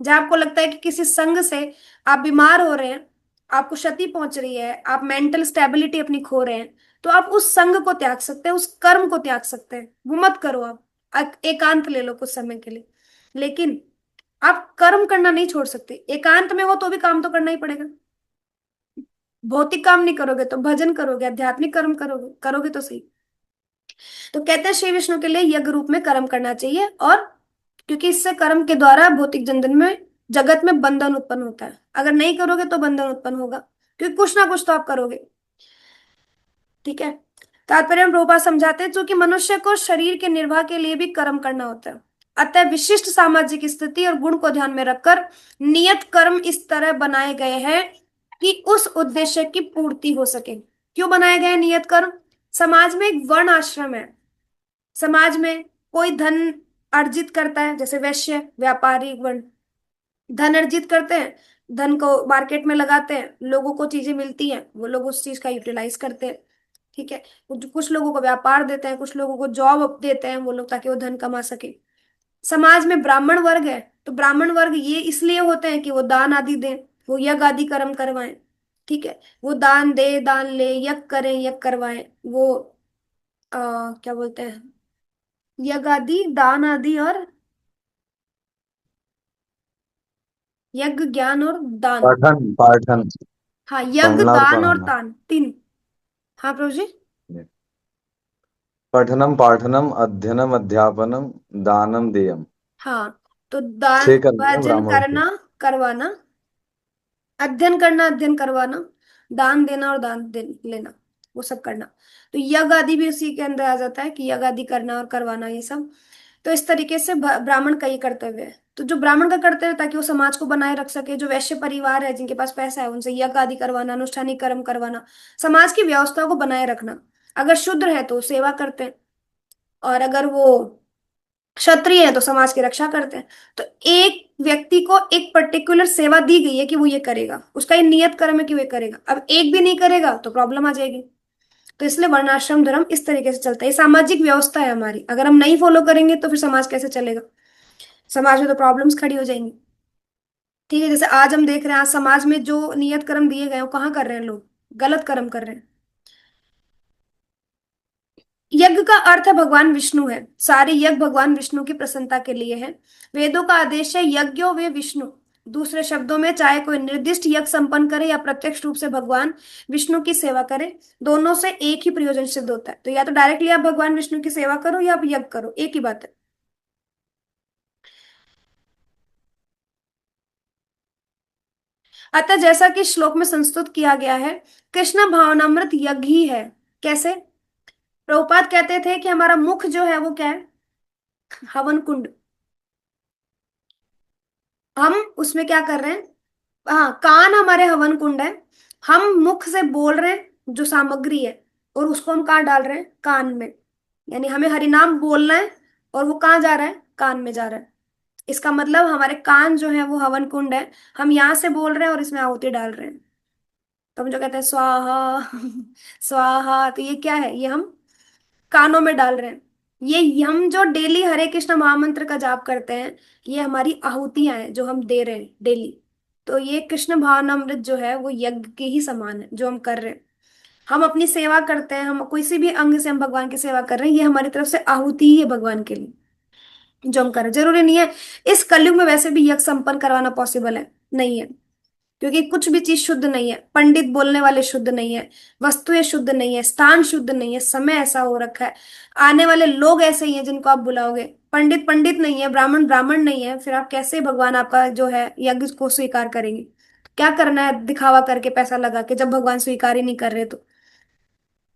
जहां आपको लगता है कि किसी संग से आप बीमार हो रहे हैं, आपको क्षति पहुंच रही है, आप मेंटल स्टेबिलिटी अपनी खो रहे हैं, तो आप उस संग को त्याग सकते हैं, उस कर्म को त्याग सकते हैं, वो मत करो आप। एकांत ले लो कुछ समय के लिए। लेकिन आप कर्म करना नहीं छोड़ सकते, एकांत में हो तो भी काम तो करना ही पड़ेगा। भौतिक काम नहीं करोगे तो भजन करोगे, आध्यात्मिक कर्म करोगे, करोगे तो सही। तो कहते हैं श्री विष्णु के लिए यज्ञ रूप में कर्म करना चाहिए, और क्योंकि इससे कर्म के द्वारा भौतिक जन्म में, जगत में बंधन उत्पन्न होता है। अगर नहीं करोगे तो बंधन उत्पन्न होगा, क्योंकि कुछ ना कुछ तो आप करोगे। ठीक है। तात्पर्य में प्रभुपाद समझाते हैं, जो कि मनुष्य को शरीर के निर्वाह के लिए भी कर्म करना होता है। अतः विशिष्ट सामाजिक स्थिति और गुण को ध्यान में रखकर नियत कर्म इस तरह बनाए गए हैं कि उस उद्देश्य की पूर्ति हो सके। क्यों बनाए गए हैं नियत कर्म? समाज में एक वर्ण आश्रम है। समाज में कोई धन अर्जित करता है, जैसे वैश्य, व्यापारी वर्ण धन अर्जित करते हैं, धन को मार्केट में लगाते हैं, लोगों को चीजें मिलती हैं, वो लोग उस चीज का यूटिलाइज करते हैं। ठीक है। कुछ कुछ लोगों को व्यापार देते हैं, कुछ लोगों को जॉब देते हैं वो लोग, ताकि वो धन कमा सके। समाज में ब्राह्मण वर्ग है, तो ब्राह्मण वर्ग ये इसलिए होते हैं कि वो दान आदि दें, वो यज्ञ आदि कर्म करवाएं। ठीक है। वो दान दे, दान ले, यज्ञ करें, यज्ञ करवाएं, वो क्या बोलते हैं, यज्ञ आदि, दान आदि और यज्ञ, ज्ञान और दान। पाठन पाठन। हाँ, यज्ञ, पढ़ना और दान और पढ़ाना। दान, तीन। हाँ प्रभु जी। पठनम पाठनम अध्ययनम अध्यापनम दानम देयम। हाँ, तो दान, 6 करने हैं भजन ब्राह्मण को। करना, करवाना, अध्ययन करना, अध्ययन करवाना, दान देना और दान दे लेना, वो सब करना। तो यज्ञ आदि भी उसी के अंदर आ जाता है, कि यज्ञ आदि करना और करवाना, ये सब। तो इस तरीके से ब्राह्मण का ये कर्तव्य है। तो जो ब्राह्मण का कर्तव्य है, ताकि वो समाज को बनाए रख सके, जो वैश्य परिवार है जिनके पास पैसा है, उनसे यज्ञ आदि करवाना, अनुष्ठानिक कर्म करवाना, समाज की व्यवस्था को बनाए रखना। अगर शूद्र है तो सेवा करते हैं, और अगर वो क्षत्रिय है तो समाज की रक्षा करते हैं। तो एक व्यक्ति को एक पर्टिकुलर सेवा दी गई है कि वो ये करेगा, उसका ये नियत कर्म है कि वो ये करेगा। अब एक भी नहीं करेगा तो प्रॉब्लम आ जाएगी। तो इसलिए वर्णाश्रम धर्म इस तरीके से चलता है, ये सामाजिक व्यवस्था है हमारी। अगर हम नहीं फॉलो करेंगे तो फिर समाज कैसे चलेगा? समाज में तो प्रॉब्लम्स खड़ी हो जाएंगी। ठीक है। जैसे आज हम देख रहे हैं, आज समाज में जो नियत कर्म दिए गए हैं वो कहाँ कर रहे हैं लोग? गलत कर्म कर रहे हैं। यज्ञ का अर्थ है भगवान विष्णु है, सारे यज्ञ भगवान विष्णु की प्रसन्नता के लिए है। वेदों का आदेश है यज्ञो वे विष्णु। दूसरे शब्दों में, चाहे कोई निर्दिष्ट यज्ञ संपन्न करे या प्रत्यक्ष रूप से भगवान विष्णु की सेवा करे, दोनों से एक ही प्रयोजन सिद्ध होता है। तो या तो डायरेक्टली आप भगवान विष्णु की सेवा करो या आप यज्ञ करो, एक ही बात है। अतः जैसा कि श्लोक में संस्तुत किया गया है, कृष्ण भावनामृत यज्ञ ही है। कैसे? प्रभुपाद कहते थे कि हमारा मुख जो है वो क्या है? हवन कुंड। हम उसमें क्या कर रहे हैं? हाँ, कान हमारे हवन कुंड है। हम मुख से बोल रहे हैं जो सामग्री है, और उसको हम कहाँ डाल रहे हैं? कान में। यानी हमें हरिनाम बोलना है, और वो कहाँ जा रहा है? कान में जा रहा है। इसका मतलब हमारे कान जो है वो हवन कुंड है। हम यहाँ से बोल रहे हैं और इसमें आहुति डाल रहे हैं। तो हम जो कहते हैं स्वाहा स्वाहा, तो ये क्या है? ये हम कानों में डाल रहे हैं। ये हम जो डेली हरे कृष्ण महामंत्र का जाप करते हैं, ये हमारी आहुतियां हैं जो हम दे रहे हैं डेली। तो ये कृष्ण भावनामृत जो है वो यज्ञ के ही समान है जो हम कर रहे हैं। हम अपनी सेवा करते हैं, हम किसी भी अंग से हम भगवान की सेवा कर रहे हैं, ये हमारी तरफ से आहुति ही है भगवान के लिए जो हम कर रहे हैं। जरूरी नहीं है, इस कलयुग में वैसे भी यज्ञ संपन्न करवाना पॉसिबल है, नहीं है। क्योंकि कुछ भी चीज शुद्ध नहीं है, पंडित बोलने वाले शुद्ध नहीं है, वस्तुएं शुद्ध नहीं है, स्थान शुद्ध नहीं है, समय ऐसा हो रखा है, आने वाले लोग ऐसे ही हैं जिनको आप बुलाओगे। पंडित पंडित नहीं है, ब्राह्मण ब्राह्मण नहीं है, फिर आप कैसे भगवान आपका जो है यज्ञ को स्वीकार करेंगे? क्या करना है दिखावा करके, पैसा लगा के, जब भगवान स्वीकार ही नहीं कर रहे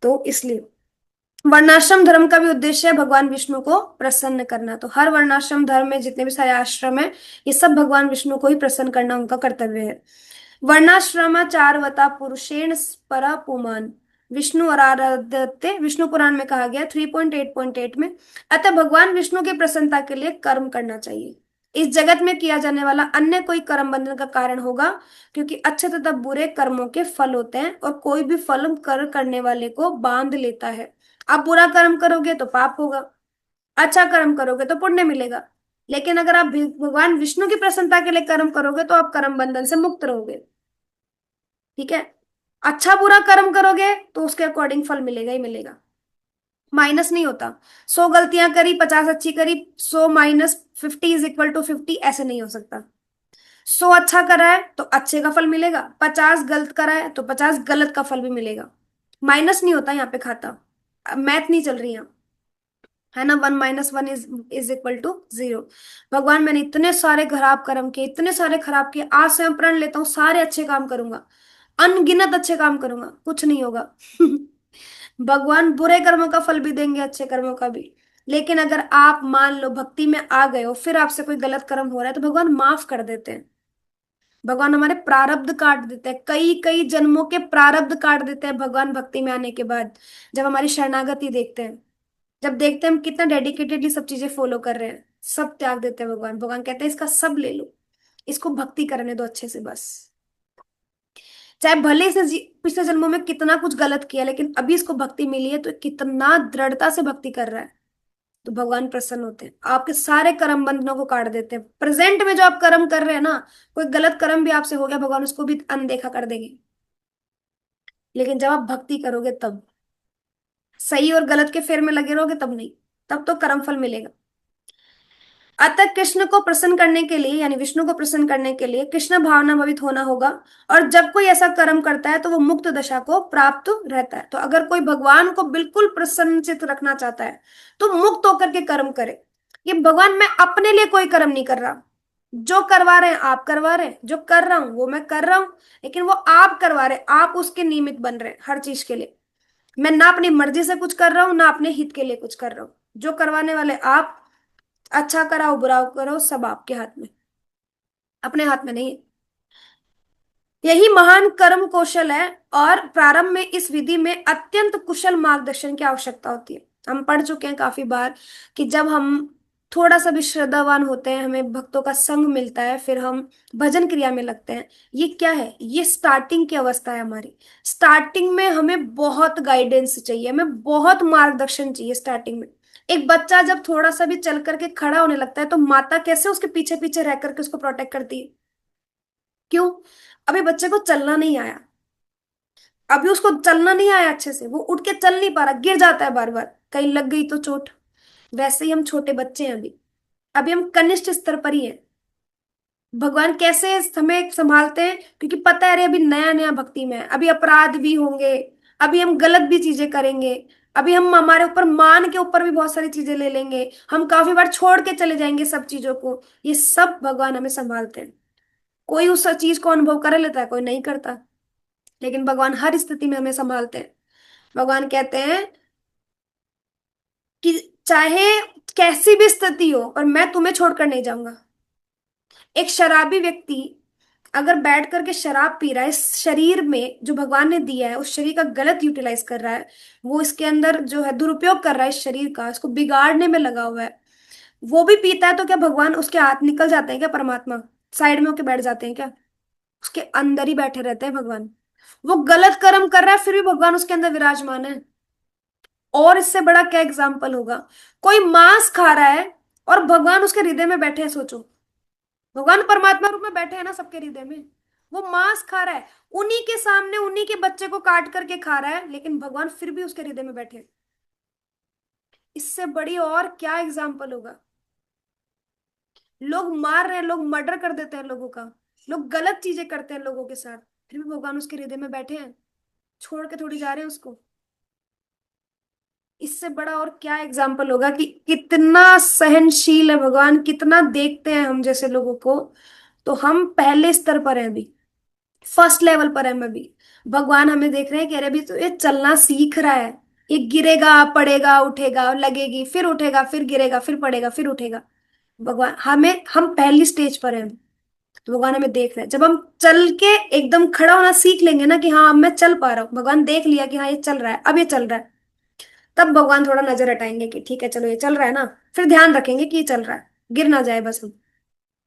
तो इसलिए वर्णाश्रम धर्म का भी उद्देश्य है भगवान विष्णु को प्रसन्न करना। तो हर वर्णाश्रम धर्म में जितने भी सारे आश्रम है, ये सब भगवान विष्णु को ही प्रसन्न करना उनका कर्तव्य है। वर्णाश्रमाचारवता पुरुषेण परा पुमान विष्णु आराधते, विष्णु पुराण में कहा गया 3.8.8 में। अतः भगवान विष्णु की प्रसन्नता के लिए कर्म करना चाहिए। इस जगत में किया जाने वाला अन्य कोई कर्म बंधन का कारण होगा, क्योंकि अच्छे तथा बुरे कर्मों के फल होते हैं, और कोई भी फल कर करने वाले को बांध लेता है। आप बुरा कर्म करोगे तो पाप होगा, अच्छा कर्म करोगे तो पुण्य मिलेगा। लेकिन अगर आप भगवान विष्णु की प्रसन्नता के लिए कर्म करोगे तो आप कर्म बंधन से मुक्त रहोगे। ठीक है। अच्छा बुरा कर्म करोगे तो उसके अकॉर्डिंग फल मिलेगा ही मिलेगा, माइनस नहीं होता। 100 गलतियां करी, 50 अच्छी करी, 100 - 50 = 50, ऐसे नहीं हो सकता। 100 अच्छा करा है तो अच्छे का फल मिलेगा, 50 गलत करा है तो 50 गलत का फल भी मिलेगा। माइनस नहीं होता यहाँ पे खाता, मैथ नहीं चल रही यहाँ, है ना। 1 - 1 इज इक्वल टू 0। भगवान मैंने इतने सारे खराब कर्म किए, इतने सारे खराब किए, आज से मैं प्रण लेता हूँ सारे अच्छे काम करूंगा, अनगिनत अच्छे काम करूंगा, कुछ नहीं होगा। भगवान बुरे कर्मों का फल भी देंगे, अच्छे कर्मों का भी। लेकिन अगर आप मान लो भक्ति में आ गए हो, फिर आपसे कोई गलत कर्म हो रहा है तो भगवान माफ कर देते हैं। भगवान हमारे प्रारब्ध काट देते हैं, कई कई जन्मों के प्रारब्ध काट देते हैं भगवान भक्ति में आने के बाद। जब हमारी शरणागति देखते हैं, जब देखते हैं हम कितना डेडिकेटेडली सब चीजें फॉलो कर रहे हैं, सब त्याग देते हैं भगवान। भगवान कहते हैं इसका सब ले लो, इसको भक्ति करने दो अच्छे से बस। चाहे भले से पिछले जन्मों में कितना कुछ गलत किया, लेकिन अभी इसको भक्ति मिली है तो कितना दृढ़ता से भक्ति कर रहा है, तो भगवान प्रसन्न होते हैं, आपके सारे कर्म बंधनों को काट देते हैं। प्रेजेंट में जो आप कर्म कर रहे हैं ना, कोई गलत कर्म भी आपसे हो गया, भगवान उसको भी अनदेखा कर देंगे। लेकिन जब आप भक्ति करोगे तब, सही और गलत के फेर में लगे रहोगे तब नहीं, तब तो कर्म फल मिलेगा। अतः कृष्ण को प्रसन्न करने के लिए, यानी विष्णु को प्रसन्न करने के लिए कृष्ण भावना भवित होना होगा। और जब कोई ऐसा कर्म करता है तो वो मुक्त दशा को प्राप्त रहता है। तो अगर कोई भगवान को बिल्कुल प्रसन्नचित रखना चाहता है तो मुक्त होकर के कर्म करे। ये भगवान मैं अपने लिए कोई कर्म नहीं कर रहा, जो करवा रहे हैं आप करवा रहे हैं, जो कर रहा हूं वो मैं कर रहा हूं, लेकिन वो आप करवा रहे हैं, आप उसके निमित्त बन रहे हैं हर चीज के लिए। मैं ना अपनी मर्जी से कुछ कर रहा हूं, ना अपने हित के लिए कुछ कर रहा हूं, जो करवाने वाले आप। अच्छा कराओ बुरा करो सब आपके हाथ में, अपने हाथ में नहीं है। यही महान कर्म कौशल है। और प्रारंभ में इस विधि में अत्यंत कुशल मार्गदर्शन की आवश्यकता होती है। हम पढ़ चुके हैं काफी बार कि जब हम थोड़ा सा भी श्रद्धावान होते हैं, हमें भक्तों का संग मिलता है, फिर हम भजन क्रिया में लगते हैं। ये क्या है, ये स्टार्टिंग की अवस्था है हमारी। स्टार्टिंग में हमें बहुत गाइडेंस चाहिए, हमें बहुत मार्गदर्शन चाहिए स्टार्टिंग में। एक बच्चा जब थोड़ा सा भी चल करके खड़ा होने लगता है तो माता कैसे उसके पीछे पीछे रह करके उसको प्रोटेक्ट करती है। क्यों? अभी बच्चे को चलना नहीं आया, अभी उसको चलना नहीं आया अच्छे से, वो उठ के चल नहीं पा रहा, गिर जाता है बार बार, कहीं लग गई तो चोट। वैसे ही हम छोटे बच्चे हैं अभी, अभी हम कनिष्ठ स्तर पर ही हैं। भगवान कैसे हमें संभालते हैं, क्योंकि पता है अरे अभी नया नया भक्ति में है, अभी अपराध भी होंगे, अभी हम गलत भी चीजें करेंगे, अभी हम हमारे ऊपर मान के ऊपर भी बहुत सारी चीजें ले लेंगे, हम काफी बार छोड़ के चले जाएंगे सब चीजों को। ये सब भगवान हमें संभालते हैं। कोई उस चीज को अनुभव कर लेता है, कोई नहीं करता, लेकिन भगवान हर स्थिति में हमें संभालते हैं। भगवान कहते हैं कि चाहे कैसी भी स्थिति हो पर मैं तुम्हें छोड़कर नहीं जाऊंगा। एक शराबी व्यक्ति अगर बैठ करके शराब पी रहा है, इस शरीर में जो भगवान ने दिया है उस शरीर का गलत यूटिलाइज कर रहा है, वो इसके अंदर जो है दुरुपयोग कर रहा है इस शरीर का, इसको बिगाड़ने में लगा हुआ है, वो भी पीता है, तो क्या भगवान उसके हाथ निकल जाते हैं क्या? परमात्मा साइड में होके बैठ जाते हैं क्या? उसके अंदर ही बैठे रहते हैं भगवान। वो गलत कर्म कर रहा है फिर भी भगवान उसके अंदर विराजमान है। और इससे बड़ा क्या एग्जाम्पल होगा? कोई मांस खा रहा है और भगवान उसके हृदय में बैठे हैं, सोचो। भगवान परमात्मा रूप में बैठे हैं ना सबके हृदय में, वो मांस खा रहा है, उन्हीं के सामने उन्हीं के बच्चे को काट करके खा रहा है, लेकिन भगवान फिर भी उसके हृदय में बैठे हैं। इससे बड़ी और क्या एग्जाम्पल होगा? लोग मार रहे हैं, लोग मर्डर कर देते हैं लोगों का, लोग गलत चीजें करते हैं लोगों के साथ, फिर भी भगवान उसके हृदय में बैठे हैं, छोड़ के थोड़ी जा रहे हैं उसको। इससे बड़ा और क्या एग्जाम्पल होगा कि कितना सहनशील है भगवान, कितना देखते हैं हम जैसे लोगों को। तो हम पहले स्तर पर हैं अभी, फर्स्ट लेवल पर है मैं भी। भगवान हमें देख रहे हैं कि अरे अभी तो ये चलना सीख रहा है, ये गिरेगा पड़ेगा उठेगा लगेगी, फिर उठेगा फिर गिरेगा फिर पड़ेगा फिर उठेगा। भगवान हमें, हम पहली स्टेज पर हैं, तो भगवान हमें देख रहे हैं। जब हम चल के एकदम खड़ा होना सीख लेंगे ना कि हाँ अब मैं चल पा रहा हूँ, भगवान देख लिया कि हाँ ये चल रहा है, अब ये चल रहा है, तब भगवान थोड़ा नजर हटाएंगे कि ठीक है चलो ये चल रहा है ना, फिर ध्यान रखेंगे कि ये चल रहा है, गिर ना जाए बस हम।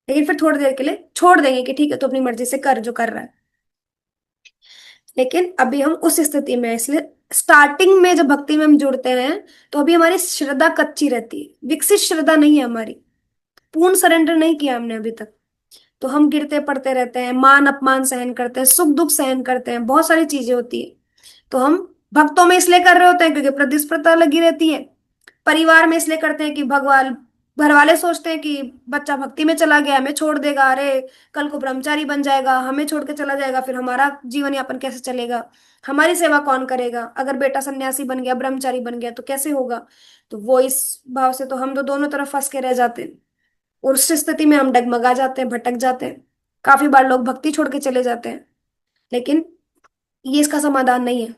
लेकिन फिर थोड़ी देर के लिए छोड़ देंगे कि ठीक है तो अपनी मर्जी से कर जो कर रहा है। लेकिन अभी हम उस स्थिति में हैं, इसलिए स्टार्टिंग में जब भक्ति में हम जुड़ते हैं तो अभी हमारी श्रद्धा कच्ची रहती है, विकसित श्रद्धा नहीं है हमारी, पूर्ण सरेंडर नहीं किया हमने अभी तक। तो हम गिरते पड़ते रहते हैं, मान अपमान सहन करते हैं, सुख दुख सहन करते हैं, बहुत सारी चीजें होती है। तो हम भक्तों में इसलिए कर रहे होते हैं क्योंकि प्रतिस्पर्धा लगी रहती है, परिवार में इसलिए करते हैं कि भगवान घर वाले सोचते हैं कि बच्चा भक्ति में चला गया, हमें छोड़ देगा, अरे कल को ब्रह्मचारी बन जाएगा, हमें छोड़ के चला जाएगा, फिर हमारा जीवन यापन कैसे चलेगा, हमारी सेवा कौन करेगा, अगर बेटा सन्यासी बन गया, ब्रह्मचारी बन गया तो कैसे होगा। तो वो इस भाव से तो हम तो दोनों तरफ फंस के रह जाते हैं, और उस स्थिति में हम डगमगा जाते हैं, भटक जाते हैं। काफी बार लोग भक्ति छोड़ के चले जाते हैं, लेकिन ये इसका समाधान नहीं है।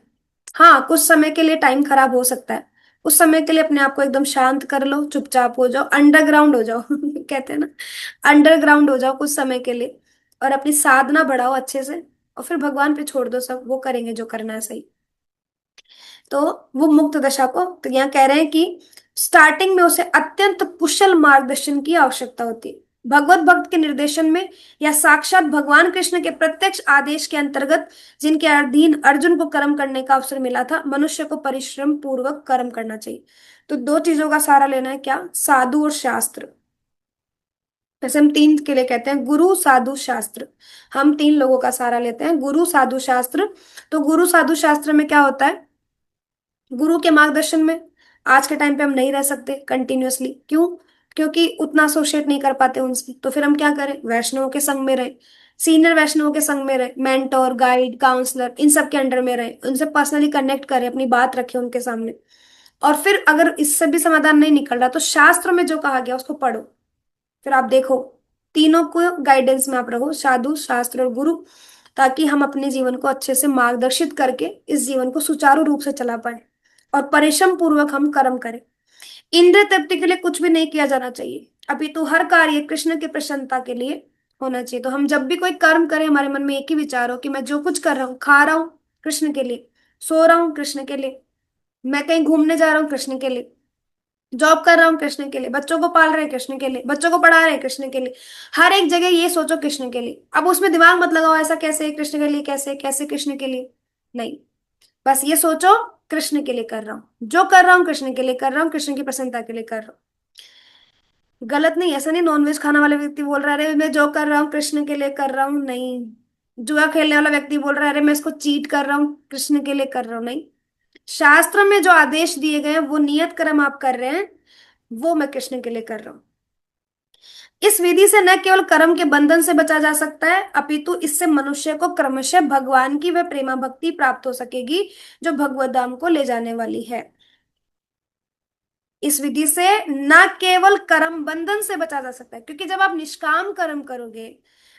हाँ, कुछ समय के लिए टाइम खराब हो सकता है, उस समय के लिए अपने आप को एकदम शांत कर लो, चुपचाप हो जाओ, अंडरग्राउंड हो जाओ कहते हैं ना, अंडरग्राउंड हो जाओ कुछ समय के लिए, और अपनी साधना बढ़ाओ अच्छे से, और फिर भगवान पे छोड़ दो, सब वो करेंगे जो करना है सही। तो वो मुक्त दशा को तो यहाँ कह रहे हैं कि स्टार्टिंग में उसे अत्यंत कुशल मार्गदर्शन की आवश्यकता होती है। भगवत भक्त के निर्देशन में या साक्षात भगवान कृष्ण के प्रत्यक्ष आदेश के अंतर्गत जिनके अधीन अर्जुन को कर्म करने का अवसर मिला था, मनुष्य को परिश्रम पूर्वक कर्म करना चाहिए। तो दो चीजों का सहारा लेना है, क्या? साधु और शास्त्र। जैसे हम तीन के लिए कहते हैं गुरु साधु शास्त्र, हम तीन लोगों का सहारा लेते हैं, गुरु साधु शास्त्र। तो गुरु साधु शास्त्र में क्या होता है? गुरु के मार्गदर्शन में आज के टाइम पे हम नहीं रह सकते कंटिन्यूअसली, क्यों? क्योंकि उतना एसोसिएट नहीं कर पाते उनसे, तो फिर हम क्या करें? वैष्णवों के संग में रहे, सीनियर वैष्णवों के संग में रहे, मेंटोर, गाइड, काउंसलर, इन सब के अंडर में रहे, उनसे पर्सनली कनेक्ट करें, अपनी बात रखें उनके सामने। और फिर अगर इससे भी समाधान नहीं निकल रहा, तो शास्त्र में जो कहा गया उसको पढ़ो, फिर आप देखो, तीनों को गाइडेंस में आप रहो, साधु, शास्त्र और गुरु, ताकि हम अपने जीवन को अच्छे से मार्गदर्शित करके इस जीवन को सुचारू रूप से चला पाए, और परिश्रम पूर्वक हम कर्म करें। इंद्रिय तृप्ति के लिए कुछ भी नहीं किया जाना चाहिए, अपितु हर कार्य कृष्ण की प्रसन्नता के लिए होना चाहिए। तो हम जब भी कोई कर्म करें, हमारे मन में एक ही विचार हो कि मैं जो कुछ कर रहा हूँ, खा रहा हूँ कृष्ण के लिए, सो रहा हूँ कृष्ण के लिए, मैं कहीं घूमने जा रहा हूँ कृष्ण के लिए, जॉब कर रहा हूँ कृष्ण के लिए, बच्चों को पाल रहे हैं कृष्ण के लिए, बच्चों को पढ़ा रहे हैं कृष्ण के लिए, हर एक जगह ये सोचो कृष्ण के लिए। अब उसमें दिमाग मत लगाओ ऐसा कैसे कृष्ण के लिए, कैसे कैसे कृष्ण के लिए, नहीं, बस ये सोचो कृष्ण के लिए कर रहा हूँ, जो कर रहा हूँ कृष्ण के लिए कर रहा हूँ, कृष्ण की प्रसन्नता के लिए कर रहा हूँ। गलत नहीं, ऐसा नहीं नॉनवेज खाने वाला व्यक्ति बोल रहा है अरे मैं जो कर रहा हूँ कृष्ण के लिए कर रहा हूँ, नहीं। जुआ खेलने वाला व्यक्ति बोल रहा है अरे मैं इसको चीट कर रहा हूँ कृष्ण के लिए कर रहा हूँ, नहीं। शास्त्र में जो आदेश दिए गए हैं, वो नियत कर्म आप कर रहे हैं, वो मैं कृष्ण के लिए कर रहा हूँ। इस विधि से न केवल कर्म के बंधन से बचा जा सकता है, अपितु इससे मनुष्य को क्रमशः भगवान की वह प्रेमा भक्ति प्राप्त हो सकेगी जो भगवत धाम को ले जाने वाली है। इस विधि से न केवल कर्म बंधन से बचा जा सकता है, क्योंकि जब आप निष्काम कर्म करोगे,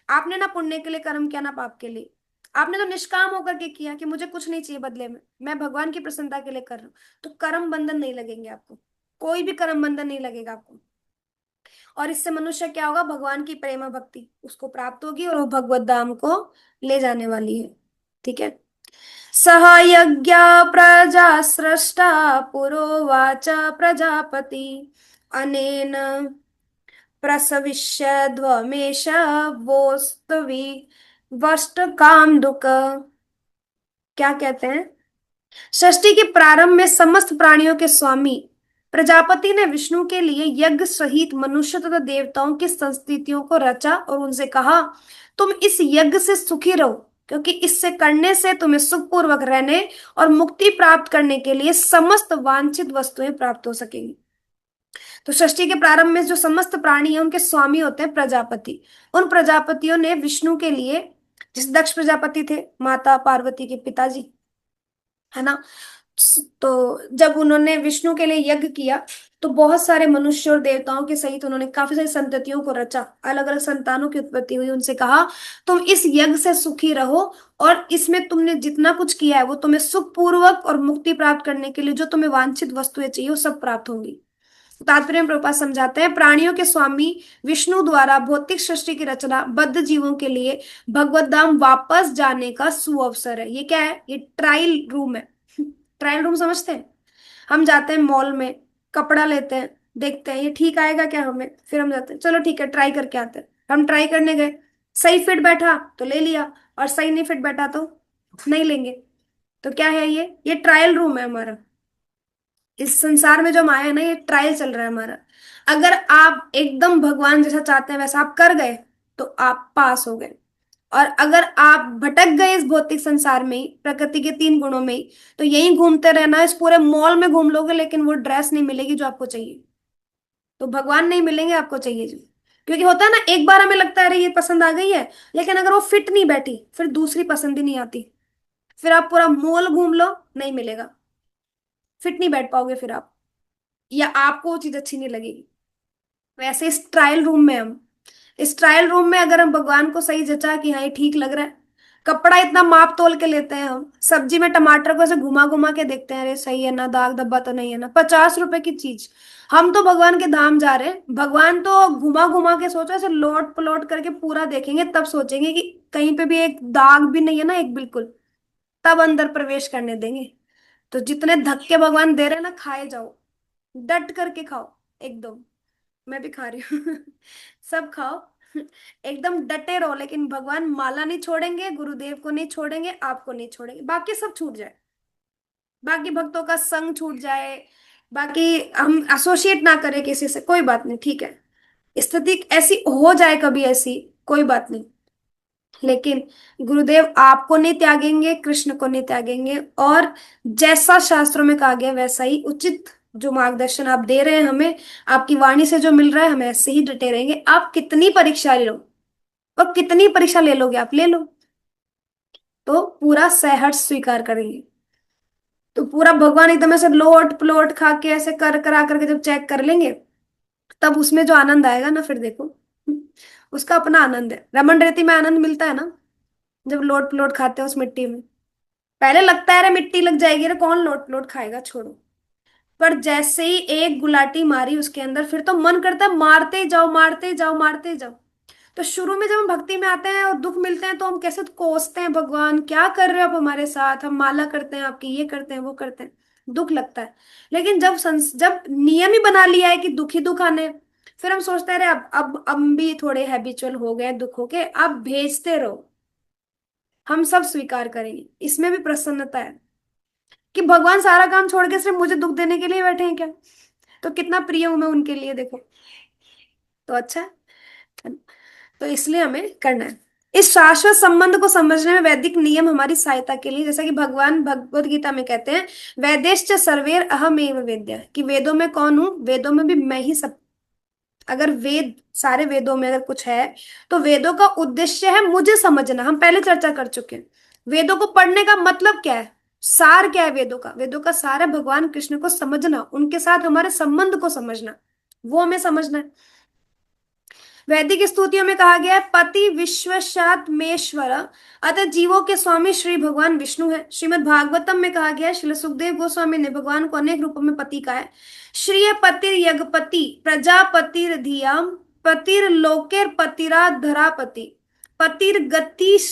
आपने ना पुण्य के लिए कर्म किया ना पाप के लिए, आपने तो निष्काम होकर के किया कि मुझे कुछ नहीं चाहिए बदले में, मैं भगवान की प्रसन्नता के लिए कर रहा हूं, तो कर्म बंधन नहीं लगेंगे आपको, कोई भी कर्म बंधन नहीं लगेगा आपको। और इससे मनुष्य क्या होगा? भगवान की प्रेम भक्ति उसको प्राप्त होगी, और वो भगवत धाम को ले जाने वाली है। ठीक है। सह यज्ञ प्रजा सृष्टा पुरोवाच प्रजापति अनेन प्रसविष्यध्वमेष वोस्तवि वष्ट काम दुख। क्या कहते हैं? सृष्टि के प्रारंभ में समस्त प्राणियों के स्वामी प्रजापति ने विष्णु के लिए यज्ञ सहित मनुष्य तथा देवताओं की संस्थितियों को रचा और उनसे कहा, तुम इस यज्ञ से सुखी रहो, क्योंकि इससे करने से तुम्हें सुखपूर्वक रहने और मुक्ति प्राप्त करने के लिए समस्त वांछित वस्तुएं प्राप्त हो सकेंगी। तो सृष्टि के प्रारंभ में जो समस्त प्राणी है उनके स्वामी होते हैं प्रजापति। उन प्रजापतियों ने विष्णु के लिए, जिस दक्ष प्रजापति थे माता पार्वती के पिताजी, है ना, तो जब उन्होंने विष्णु के लिए यज्ञ किया, तो बहुत सारे मनुष्य और देवताओं के सहित उन्होंने काफी सारी संततियों को रचा, अलग अलग संतानों की उत्पत्ति हुई। उनसे कहा, तुम इस यज्ञ से सुखी रहो, और इसमें तुमने जितना कुछ किया है वो तुम्हें सुख पूर्वक और मुक्ति प्राप्त करने के लिए जो तुम्हें वांछित वस्तुएं चाहिए वो सब प्राप्त होंगी। तात्पर्य में प्रभुपाद समझाते हैं, प्राणियों के स्वामी विष्णु द्वारा भौतिक सृष्टि की रचना बद्ध जीवों के लिए भगवत धाम वापस जाने का सुअवसर है। ये क्या है? ये ट्रायल रूम है। ट्रायल रूम समझते हैं? हम जाते हैं मॉल में, कपड़ा लेते हैं, देखते हैं ये ठीक आएगा क्या हमें, फिर हम जाते हैं चलो ठीक है ट्राई करके आते हैं। हम ट्राई करने गए, सही फिट बैठा तो ले लिया, और सही नहीं फिट बैठा तो नहीं लेंगे। तो क्या है? ये ट्रायल रूम है हमारा। इस संसार में जो हम आए हैं ना, ये ट्रायल चल रहा है हमारा। अगर आप एकदम भगवान जैसा चाहते हैं वैसा आप कर गए तो आप पास हो गए, और अगर आप भटक गए इस भौतिक संसार में ही, प्रकृति के तीन गुणों में ही, तो यही घूमते रहना, इस पूरे मॉल में घूम लोगे लेकिन वो ड्रेस नहीं मिलेगी जो आपको चाहिए। तो भगवान नहीं मिलेंगे, आपको चाहिए जो। क्योंकि होता है ना, एक बार हमें लगता है अरे ये पसंद आ गई है, लेकिन अगर वो फिट नहीं बैठी फिर दूसरी पसंद ही नहीं आती। फिर आप पूरा मॉल घूम लो, नहीं मिलेगा, फिट नहीं बैठ पाओगे फिर आप, या आपको वो चीज अच्छी नहीं लगेगी। वैसे इस ट्रायल रूम में हम, इस ट्रायल रूम में अगर हम भगवान को सही जचा कि हाँ ये ठीक लग रहा है, कपड़ा इतना माप तोल के लेते हैं हम, सब्जी में टमाटर को ऐसे घुमा घुमा के देखते हैं, अरे सही है ना, दाग धब्बा तो नहीं है ना, 50 रुपए की चीज। हम तो भगवान के धाम जा रहे हैं, भगवान तो घुमा घुमा के सोचो, ऐसे लोट पलोट करके पूरा देखेंगे, तब सोचेंगे कि कहीं पे भी एक दाग भी नहीं है ना, एक बिल्कुल, तब अंदर प्रवेश करने देंगे। तो जितने धक्के भगवान दे रहे हैं ना, खाए जाओ, डट करके खाओ एकदम। मैं भी खा रही हूँ सब खाओ एकदम डटे रहो, लेकिन भगवान माला नहीं छोड़ेंगे, गुरुदेव को नहीं छोड़ेंगे, आपको नहीं छोड़ेंगे, बाकी सब छूट जाए, बाकी भक्तों का संग छूट जाए, बाकी हम एसोसिएट ना करें किसी से, कोई बात नहीं, ठीक है, स्थिति ऐसी हो जाए कभी ऐसी, कोई बात नहीं, लेकिन गुरुदेव आपको नहीं त्यागेंगे, कृष्ण को नहीं त्यागेंगे। और जैसा शास्त्रों में कहा गया वैसा ही उचित जो मार्गदर्शन आप दे रहे हैं हमें, आपकी वाणी से जो मिल रहा है, हम ऐसे ही डटे रहेंगे। आप कितनी परीक्षा ले लो, और कितनी परीक्षा ले लोगे आप, ले लो, तो पूरा सहर्ष स्वीकार करेंगे। तो पूरा भगवान एकदम ऐसे लोट प्लोट खा के ऐसे कर करा करके जब चेक कर लेंगे, तब उसमें जो आनंद आएगा ना, फिर देखो, उसका अपना आनंद है। रमन रेती में आनंद मिलता है ना, जब लोट प्लोट खाते हैं उस मिट्टी में, पहले लगता है अरे मिट्टी लग जाएगी, अरे कौन लोट प्लोट खाएगा, छोड़ो। पर जैसे ही एक गुलाटी मारी उसके अंदर, फिर तो मन करता है मारते जाओ मारते जाओ मारते जाओ। तो शुरू में जब हम भक्ति में आते हैं और दुख मिलते हैं, तो हम कैसे कोसते हैं, भगवान क्या कर रहे हो आप हमारे साथ, हम माला करते हैं आपकी, ये करते हैं वो करते हैं, दुख लगता है। लेकिन जब नियम ही बना लिया है कि दुख ही दुख आने, फिर हम सोचते हैं अरे अब भी थोड़े हैबिचुअल हो गए दुखों के, अब भेजते रहो, हम सब स्वीकार करेंगे। इसमें भी प्रसन्नता है कि भगवान सारा काम छोड़ के सिर्फ मुझे दुख देने के लिए बैठे हैं क्या, तो कितना प्रिय हूं मैं उनके लिए, देखो। तो अच्छा है। तो इसलिए हमें करना है। इस शाश्वत संबंध को समझने में वैदिक नियम हमारी सहायता के लिए, जैसा कि भगवान भगवत गीता में कहते हैं, वेदेश्च सर्वेर अहमेव वेद्य, कि वेदों में कौन हूं, वेदों में भी मैं ही सब। अगर वेद, सारे वेदों में अगर कुछ है, तो वेदों का उद्देश्य है मुझे समझना, हम पहले चर्चा कर चुके हैं। वेदों को पढ़ने का मतलब क्या है, सार क्या है वेदों का, वेदों का सार है भगवान कृष्ण को समझना, उनके साथ हमारे संबंध को समझना, वो हमें समझना है। वैदिक स्तुतियों में कहा गया है पति विश्वशात्मेश्वर, अतः जीवों के स्वामी श्री भगवान विष्णु है। श्रीमद् भागवतम में कहा गया है, श्रील सुखदेव गोस्वामी ने भगवान को अनेक रूपों में पति कहा है। श्रीय पतिर यज्ञपति प्रजापतिर धियाम, पतिर लोकेर पतिरा धरापति, पतिर गतिश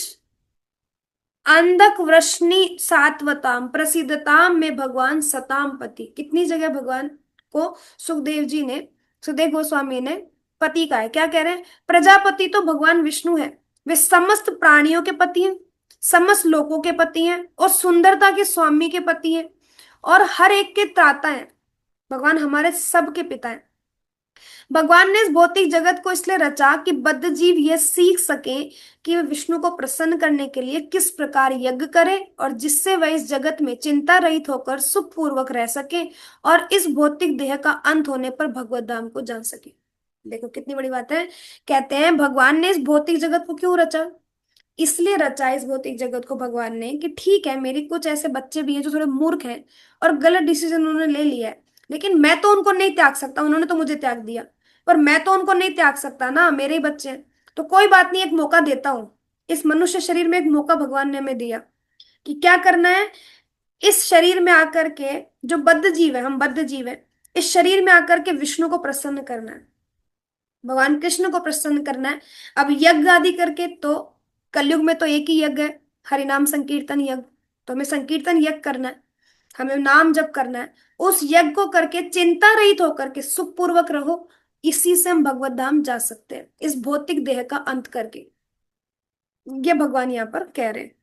अंधक वृष्णि सात्वताम, प्रसिद्धताम में भगवान सताम पति। कितनी जगह भगवान को सुखदेव जी ने, सुखदेव गोस्वामी ने पति का है। क्या कह रहे हैं, प्रजापति तो भगवान विष्णु है, वे समस्त प्राणियों के पति हैं, समस्त लोगों के पति हैं, और सुंदरता के स्वामी के पति हैं, और हर एक के त्राता हैं। भगवान हमारे सबके पिता हैं। भगवान ने इस भौतिक जगत को इसलिए रचा कि बद्ध जीव यह सीख सके कि वे विष्णु को प्रसन्न करने के लिए किस प्रकार यज्ञ करें, और जिससे वह इस जगत में चिंता रहित होकर सुखपूर्वक रह सके, और इस भौतिक देह का अंत होने पर भगवत धाम को जान सके। देखो कितनी बड़ी बात है। कहते हैं भगवान ने इस भौतिक जगत को क्यों रचा, इसलिए रचा इस भौतिक जगत को भगवान ने कि ठीक है, मेरे कुछ ऐसे बच्चे भी हैं जो थोड़े मूर्ख हैं और गलत डिसीजन उन्होंने ले लिया है, लेकिन मैं तो उनको नहीं त्याग सकता, उन्होंने तो मुझे त्याग दिया, पर मैं तो उनको नहीं त्याग सकता ना, मेरे ही बच्चे हैं। तो कोई बात नहीं, एक मौका देता हूं। इस मनुष्य शरीर में एक मौका भगवान ने हमें दिया कि क्या करना है, इस शरीर में आकर के, जो बद्ध जीव है, हम बद्ध जीव है, इस शरीर में आकर के विष्णु को प्रसन्न करना है, भगवान कृष्ण को प्रसन्न करना है। अब यज्ञ आदि करके तो कलयुग में तो एक ही यज्ञ है, हरिनाम संकीर्तन यज्ञ। तो हमें संकीर्तन यज्ञ करना है, हमें नाम जप करना है, उस यज्ञ को करके चिंता रहित होकर के सुखपूर्वक रहो, इसी से हम भगवत धाम जा सकते हैं, इस भौतिक देह का अंत करके। ये भगवान यहाँ पर कह रहे हैं।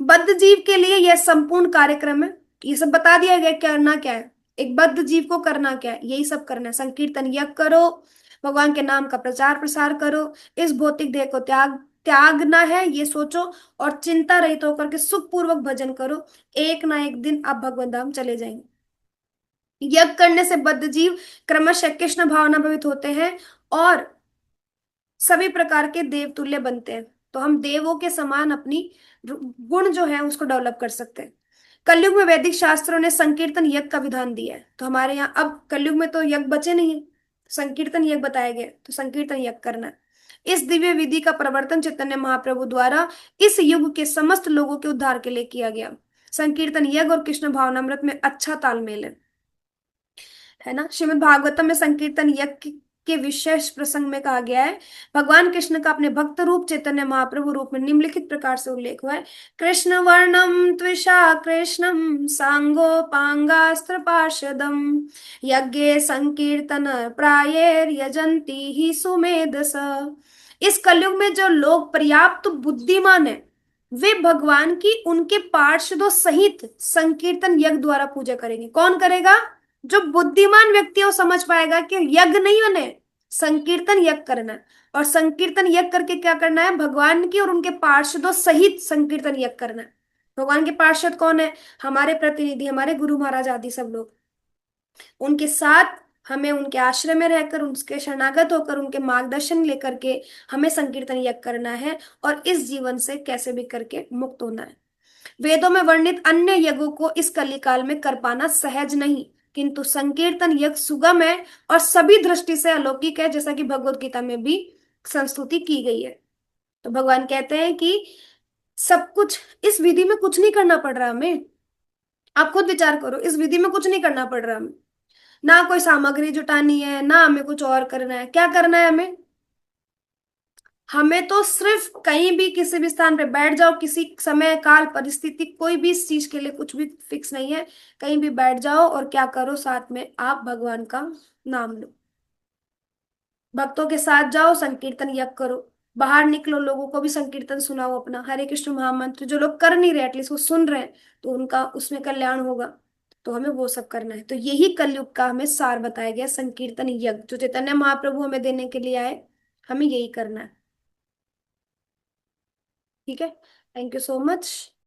बद्ध जीव के लिए यह संपूर्ण कार्यक्रम है, ये सब बता दिया गया करना क्या है, एक बद्ध जीव को करना क्या है, यही सब करना है। संकीर्तन यज्ञ करो, भगवान के नाम का प्रचार प्रसार करो, इस भौतिक देह को त्यागना है ये सोचो, और चिंता रहित होकर के सुखपूर्वक भजन करो, एक ना एक दिन आप भगवत धाम चले जाएंगे। यज्ञ करने से बद्ध जीव क्रमशः कृष्ण भावना भवित होते हैं और सभी प्रकार के देवतुल्य बनते हैं। तो हम देवों के समान अपनी गुण जो है उसको डेवलप कर सकते हैं। कलयुग में वैदिक शास्त्रों ने संकीर्तन यज्ञ का विधान दिया है। तो हमारे यहाँ अब कलयुग में तो यज्ञ बचे नहीं है, संकीर्तन यज्ञ बताए गए, तो संकीर्तन यज्ञ करना है। इस दिव्य विधि का प्रवर्तन चैतन्य महाप्रभु द्वारा इस युग के समस्त लोगों के उद्धार के लिए किया गया। संकीर्तन यज्ञ और कृष्ण भावनामृत में अच्छा तालमेल है ना। श्रीमद् भागवतम में संकीर्तन यज्ञ के विशेष प्रसंग में कहा गया है, भगवान कृष्ण का अपने भक्त रूप चैतन्य महाप्रभु रूप में निम्नलिखित प्रकार से उल्लेख हुआ है। कृष्ण वर्णम त्विषा कृष्णम सांगोपांगास्त्र पार्षदम यज्ञे संकीर्तन प्रायेर यजंती ही सुमेधस। इस कलयुग में जो लोग पर्याप्त बुद्धिमान है, वे भगवान की उनके पार्षदों सहित संकीर्तन यज्ञ द्वारा पूजा करेंगे। कौन करेगा? जो बुद्धिमान व्यक्ति है वो समझ पाएगा कि यज्ञ नहीं होने, संकीर्तन यज्ञ करना है। और संकीर्तन यज्ञ करके क्या करना है? भगवान की और उनके पार्षदों सहित संकीर्तन यज्ञ करना है। भगवान के पार्षद कौन है? हमारे प्रतिनिधि, हमारे गुरु महाराज आदि सब लोग। उनके साथ हमें उनके आश्रय में रहकर, उनके शरणागत होकर, उनके मार्गदर्शन लेकर के हमें संकीर्तन यज्ञ करना है और इस जीवन से कैसे भी करके मुक्त होना है। वेदों में वर्णित अन्य यज्ञों को इस कलिकाल में कर पाना सहज नहीं, किंतु संकीर्तन यज्ञ सुगम है और सभी दृष्टि से अलौकिक है, जैसा कि भगवत गीता में भी संस्तुति की गई है। तो भगवान कहते हैं कि सब कुछ इस विधि में कुछ नहीं करना पड़ रहा हमें। आप खुद विचार करो, इस विधि में कुछ नहीं करना पड़ रहा हमें। ना कोई सामग्री जुटानी है, ना हमें कुछ और करना है। क्या करना है हमें? हमें तो सिर्फ कहीं भी किसी भी स्थान पे बैठ जाओ, किसी समय काल परिस्थिति कोई भी इस चीज के लिए कुछ भी फिक्स नहीं है। कहीं भी बैठ जाओ और क्या करो, साथ में आप भगवान का नाम लो, भक्तों के साथ जाओ, संकीर्तन यज्ञ करो। बाहर निकलो, लोगों को भी संकीर्तन सुनाओ अपना, हरे कृष्ण महामंत्र। जो लोग कर नहीं रहे एटलीस्ट वो सुन रहे हैं, तो उनका उसमें कल्याण होगा। तो हमें वो सब करना है। तो यही कलयुग का हमें सार बताया गया, संकीर्तन यज्ञ जो चैतन्य महाप्रभु हमें देने के लिए आए, हमें यही करना है। ठीक है। Thank you so much.